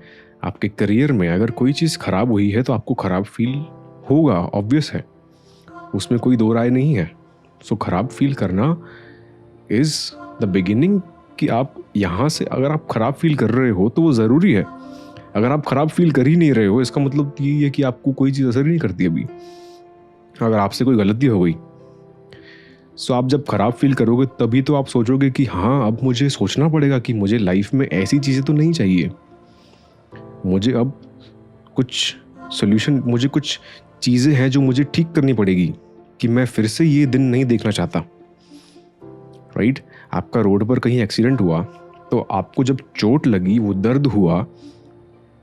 आपके करियर में अगर कोई चीज़ ख़राब हुई है तो आपको ख़राब फील होगा, ऑब्वियस है, उसमें कोई दो राय नहीं है। सो ख़राब फील करना इज़ द बिगिनिंग कि आप यहाँ से अगर आप ख़राब फील कर रहे हो तो वो ज़रूरी है। अगर आप ख़राब फील कर ही नहीं रहे हो इसका मतलब ये है कि आपको कोई चीज़ असर ही नहीं करती अभी। अगर आपसे कोई गलती हो गई सो आप जब ख़राब फील करोगे तभी तो आप सोचोगे कि हाँ अब मुझे सोचना पड़ेगा कि मुझे लाइफ में ऐसी चीज़ें तो नहीं चाहिए, मुझे अब कुछ सोल्यूशन, मुझे कुछ चीज़ें हैं जो मुझे ठीक करनी पड़ेगी कि मैं फिर से ये दिन नहीं देखना चाहता, राइट? आपका रोड पर कहीं एक्सीडेंट हुआ तो आपको जब चोट लगी, वो दर्द हुआ,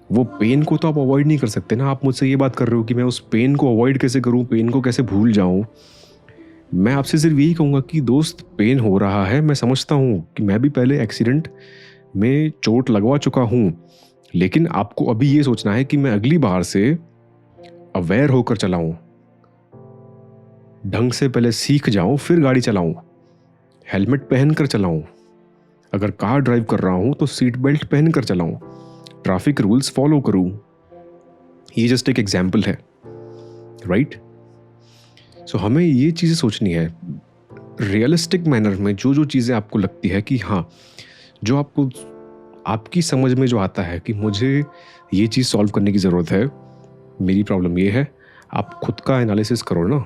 वो पेन को तो आप अवॉइड नहीं कर सकते ना। आप मुझसे ये बात कर रहे हो कि मैं उस पेन को अवॉइड कैसे करूं, पेन को कैसे भूल जाऊं। मैं आपसे सिर्फ यही कहूँगा कि दोस्त, पेन हो रहा है, मैं समझता हूँ कि मैं भी पहले एक्सीडेंट में चोट लगवा चुका हूँ, लेकिन आपको अभी ये सोचना है कि मैं अगली बार से अवेयर होकर चलाऊं, ढंग से पहले सीख जाऊं, फिर गाड़ी चलाऊं, हेलमेट पहनकर चलाऊं, अगर कार ड्राइव कर रहा हूं तो सीट बेल्ट पहनकर चलाऊं, ट्रैफिक रूल्स फॉलो करूं। ये जस्ट एक एग्जाम्पल है, राइट? सो हमें ये चीज़ें सोचनी है रियलिस्टिक मैनर में। जो जो चीज़ें आपको लगती है कि हाँ, जो आपको आपकी समझ में जो आता है कि मुझे ये चीज़ सॉल्व करने की ज़रूरत है, मेरी प्रॉब्लम ये है, आप खुद का एनालिसिस करो ना।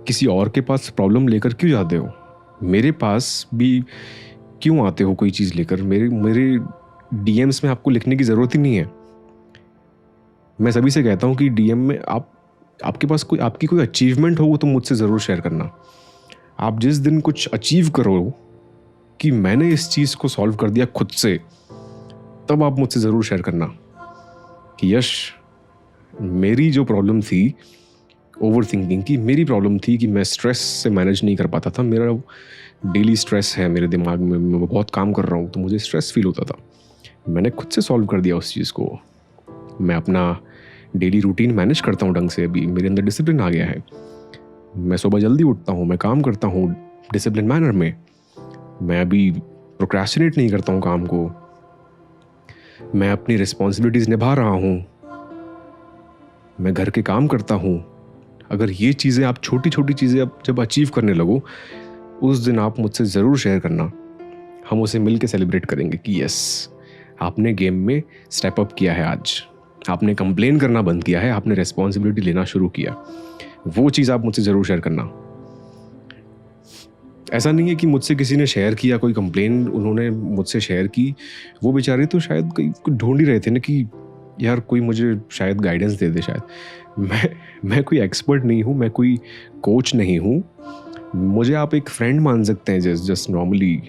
किसी और के पास प्रॉब्लम लेकर क्यों जाते हो? मेरे पास भी क्यों आते हो कोई चीज़ लेकर? मेरे मेरे डीएम्स में आपको लिखने की ज़रूरत ही नहीं है। मैं सभी से कहता हूँ कि डीएम में आपके पास आपकी कोई अचीवमेंट हो तो मुझसे ज़रूर शेयर करना। आप जिस दिन कुछ अचीव करो कि मैंने इस चीज़ को सॉल्व कर दिया खुद से, तब आप मुझसे ज़रूर शेयर करना कि यश, मेरी जो प्रॉब्लम थी ओवर थिंकिंग की, मेरी प्रॉब्लम थी कि मैं स्ट्रेस से मैनेज नहीं कर पाता था। मेरा डेली स्ट्रेस है मेरे दिमाग में, मैं बहुत काम कर रहा हूँ तो मुझे स्ट्रेस फील होता था। मैंने खुद से सॉल्व कर दिया उस चीज़ को। मैं अपना डेली रूटीन मैनेज करता हूँ ढंग से, अभी मेरे अंदर डिसिप्लिन आ गया है। मैं सुबह जल्दी उठता हूँ, मैं काम करता हूँ डिसिप्लिन मैनर में। मैं अभी प्रोक्रेस्टिनेट नहीं करता हूँ काम को। मैं अपनी रिस्पॉन्सिबिलिटीज़ निभा रहा हूँ। मैं घर के काम करता हूँ। अगर ये चीज़ें आप छोटी छोटी चीज़ें आप जब अचीव करने लगो, उस दिन आप मुझसे ज़रूर शेयर करना। हम उसे मिल के सेलिब्रेट करेंगे कि यस, आपने गेम में स्टेप अप किया है। आज आपने कंप्लेन करना बंद किया है, आपने रिस्पॉन्सिबिलिटी लेना शुरू किया। वो चीज़ आप मुझसे ज़रूर शेयर करना। ऐसा नहीं है कि मुझसे किसी ने शेयर किया, कोई कंप्लेन उन्होंने मुझसे शेयर की, वो बेचारे तो शायद कहीं ढूंढ ही रहे थे ना कि यार कोई मुझे शायद गाइडेंस दे दे। शायद मैं कोई एक्सपर्ट नहीं हूँ, मैं कोई कोच नहीं हूँ। मुझे आप एक फ्रेंड मान सकते हैं, जस्ट नॉर्मली,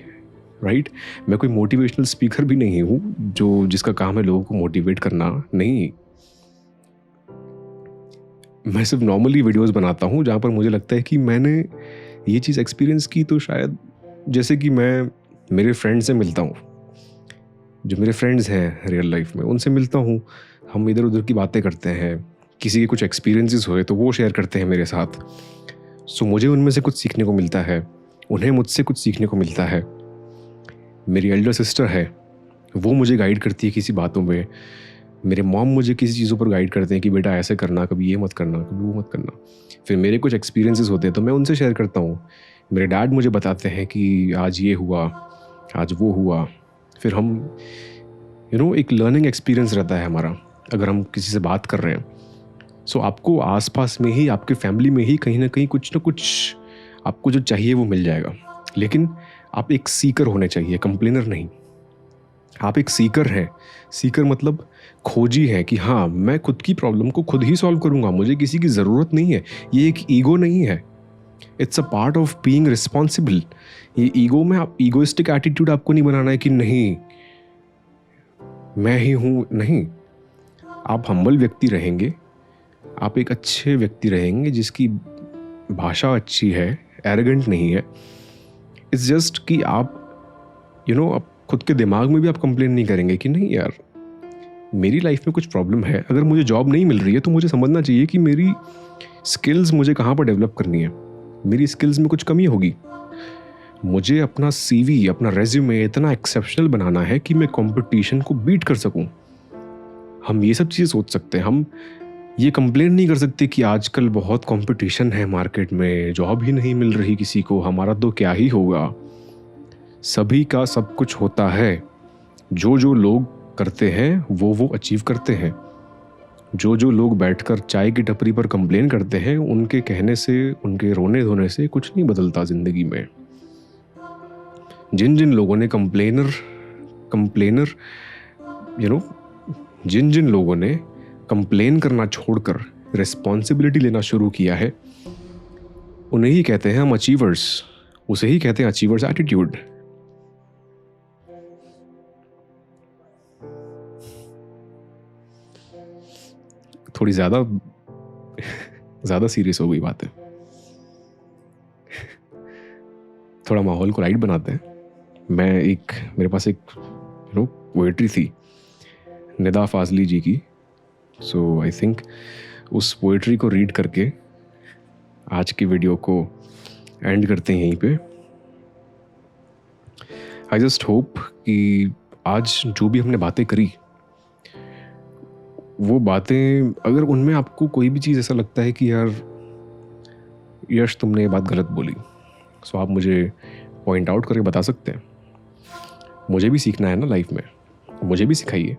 राइट? मैं कोई मोटिवेशनल स्पीकर भी नहीं हूँ जो जिसका काम है लोगों को मोटिवेट करना। नहीं, मैं सिर्फ नॉर्मली वीडियोस बनाता हूँ जहाँ पर मुझे लगता है कि मैंने ये चीज़ एक्सपीरियंस की। तो शायद जैसे कि मैं मेरे फ्रेंड से मिलता हूँ, जो मेरे फ्रेंड्स हैं रियल लाइफ में, उनसे मिलता हूँ, हम इधर उधर की बातें करते हैं, किसी के कुछ एक्सपीरियंसेस हुए तो वो शेयर करते हैं मेरे साथ। सो मुझे उनमें से कुछ सीखने को मिलता है, उन्हें मुझसे कुछ सीखने को मिलता है। मेरी एल्डर सिस्टर है, वो मुझे गाइड करती है किसी बातों में। मेरे मॉम मुझे किसी चीज़ों पर गाइड करते हैं कि बेटा ऐसे करना, कभी ये मत करना, कभी वो मत करना। फिर मेरे कुछ एक्सपीरियंसेस होते हैं तो मैं उनसे शेयर करता हूँ। मेरे डैड मुझे बताते हैं कि आज ये हुआ, आज वो हुआ। फिर हम एक लर्निंग एक्सपीरियंस रहता है हमारा, अगर हम किसी से बात कर रहे हैं। सो आपको आसपास में ही, आपके फैमिली में ही कहीं ना कहीं कुछ ना कुछ आपको जो चाहिए वो मिल जाएगा। लेकिन आप एक सीकर होने चाहिए, कंप्लेनर नहीं। आप एक सीकर हैं। सीकर मतलब खोजी है कि हाँ, मैं खुद की प्रॉब्लम को खुद ही सॉल्व करूंगा, मुझे किसी की ज़रूरत नहीं है। ये एक ईगो नहीं है, it's a part of being responsible. ये ईगो में आप ईगोइस्टिक एटीट्यूड आपको नहीं बनाना है कि नहीं मैं ही हूँ, नहीं। आप हम्बल व्यक्ति रहेंगे, आप एक अच्छे व्यक्ति रहेंगे जिसकी भाषा अच्छी है, एरोगेंट नहीं है। इट्स जस्ट कि आप आप खुद के दिमाग में भी आप कंप्लेन नहीं करेंगे कि नहीं यार, मेरी लाइफ में कुछ प्रॉब्लम है। अगर मुझे जॉब नहीं मिल रही है तो मुझे समझना चाहिए कि मेरी स्किल्स मुझे कहाँ पर डेवलप करनी है, मेरी स्किल्स में कुछ कमी होगी। मुझे अपना सीवी, अपना रेज्यूमे इतना एक्सेप्शनल बनाना है कि मैं कंपटीशन को बीट कर सकूं। हम ये सब चीज़ें सोच सकते हैं। हम ये कंप्लेन नहीं कर सकते कि आजकल बहुत कंपटीशन है मार्केट में, जॉब ही नहीं मिल रही किसी को, हमारा तो क्या ही होगा। सभी का सब कुछ होता है। जो जो लोग करते हैं वो अचीव करते हैं। जो जो लोग बैठकर चाय की टपरी पर कंप्लेन करते हैं, उनके कहने से, उनके रोने धोने से कुछ नहीं बदलता ज़िंदगी में। जिन जिन लोगों ने कंप्लेनर जिन जिन लोगों ने कंप्लेन करना छोड़कर रिस्पॉन्सिबिलिटी लेना शुरू किया है, उन्हें ही कहते हैं हम अचीवर्स। उसे ही कहते हैं अचीवर्स एटीट्यूड। थोड़ी ज़्यादा सीरियस हो गई बात है। थोड़ा माहौल को लाइट बनाते हैं। मेरे पास एक पोएट्री थी निदा फाजली जी की, सो आई थिंक उस पोएट्री को रीड करके आज की वीडियो को एंड करते हैं यहीं पे। आई जस्ट होप कि आज जो भी हमने बातें करी, वो बातें अगर उनमें आपको कोई भी चीज़ ऐसा लगता है कि यार यश तुमने ये बात गलत बोली, सो आप मुझे पॉइंट आउट करके बता सकते हैं। मुझे भी सीखना है ना लाइफ में, मुझे भी सिखाइए।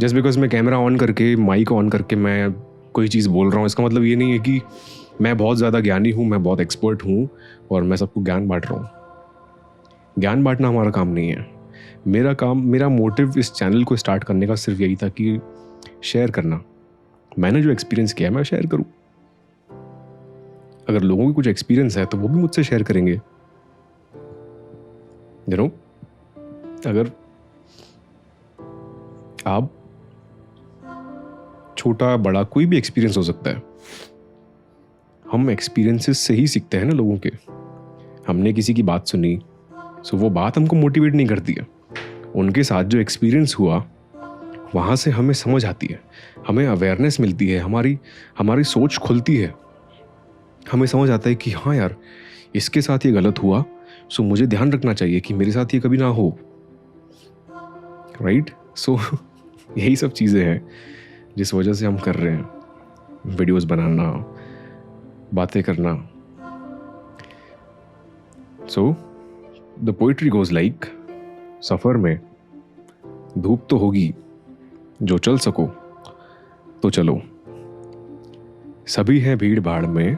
जस्ट बिकॉज मैं कैमरा ऑन करके, माइक ऑन करके मैं कोई चीज़ बोल रहा हूँ, इसका मतलब ये नहीं है कि मैं बहुत ज़्यादा ज्ञानी हूँ, मैं बहुत एक्सपर्ट हूँ और मैं सबको ज्ञान बांट रहा हूँ। ज्ञान बांटना हमारा काम नहीं है। मेरा मोटिव इस चैनल को स्टार्ट करने का सिर्फ यही था कि शेयर करना। मैंने जो एक्सपीरियंस किया है मैं शेयर करूँ। अगर लोगों की कुछ एक्सपीरियंस है तो वो भी मुझसे शेयर करेंगे। अगर आप छोटा बड़ा कोई भी एक्सपीरियंस हो सकता है, हम एक्सपीरियंसेस से ही सीखते हैं ना लोगों के। हमने किसी की बात सुनी, सो वो बात हमको मोटिवेट नहीं करती है। उनके साथ जो एक्सपीरियंस हुआ वहाँ से हमें समझ आती है, हमें अवेयरनेस मिलती है, हमारी सोच खुलती है। हमें समझ आता है कि हाँ यार, इसके साथ ये गलत हुआ, सो मुझे ध्यान रखना चाहिए कि मेरे साथ ये कभी ना हो। राइट? सो यही सब चीज़ें हैं जिस वजह से हम कर रहे हैं वीडियोस बनाना, बातें करना। So the poetry goes like, सफ़र में धूप तो होगी, जो चल सको तो चलो। सभी हैं भीड़ भाड़ में,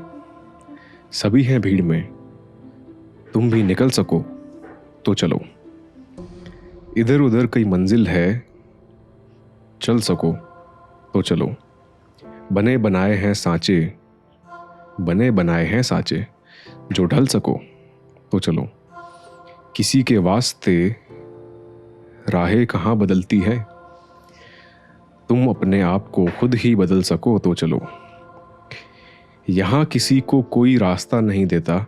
सभी हैं भीड़ में, तुम भी निकल सको तो चलो। इधर उधर कई मंजिल है, चल सको तो चलो। बने बनाए हैं सांचे, जो ढल सको तो चलो। किसी के वास्ते राहें कहाँ बदलती है, तुम अपने आप को खुद ही बदल सको तो चलो। यहाँ किसी को कोई रास्ता नहीं देता,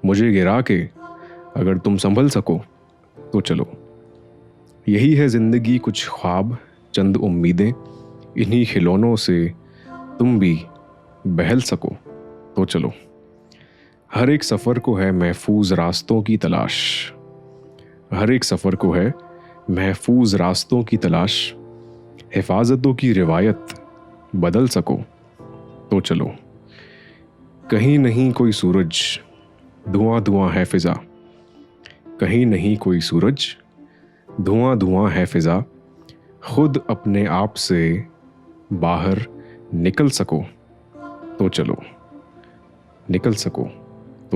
मुझे गिरा के अगर तुम संभल सको तो चलो। यही है जिंदगी, कुछ ख्वाब चंद उम्मीदें, इन्हीं खिलौनों से तुम भी बहल सको तो चलो। हर एक सफ़र को है महफूज रास्तों की तलाश, हिफाजतों की रिवायत बदल सको तो चलो। कहीं नहीं कोई सूरज, धुआं है फिजा, कहीं नहीं कोई सूरज, धुआं है फिजा। खुद अपने आप से बाहर निकल सको तो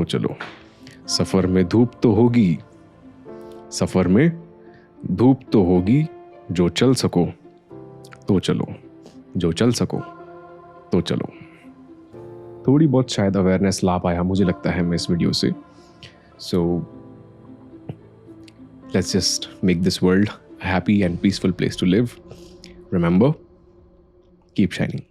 चलो, सफ़र में धूप तो होगी, जो चल सको तो चलो। थोड़ी बहुत शायद अवेयरनेस ला पाया मुझे लगता है मैं इस वीडियो से। So let's just make this world a happy and peaceful place to live. Remember, keep shining.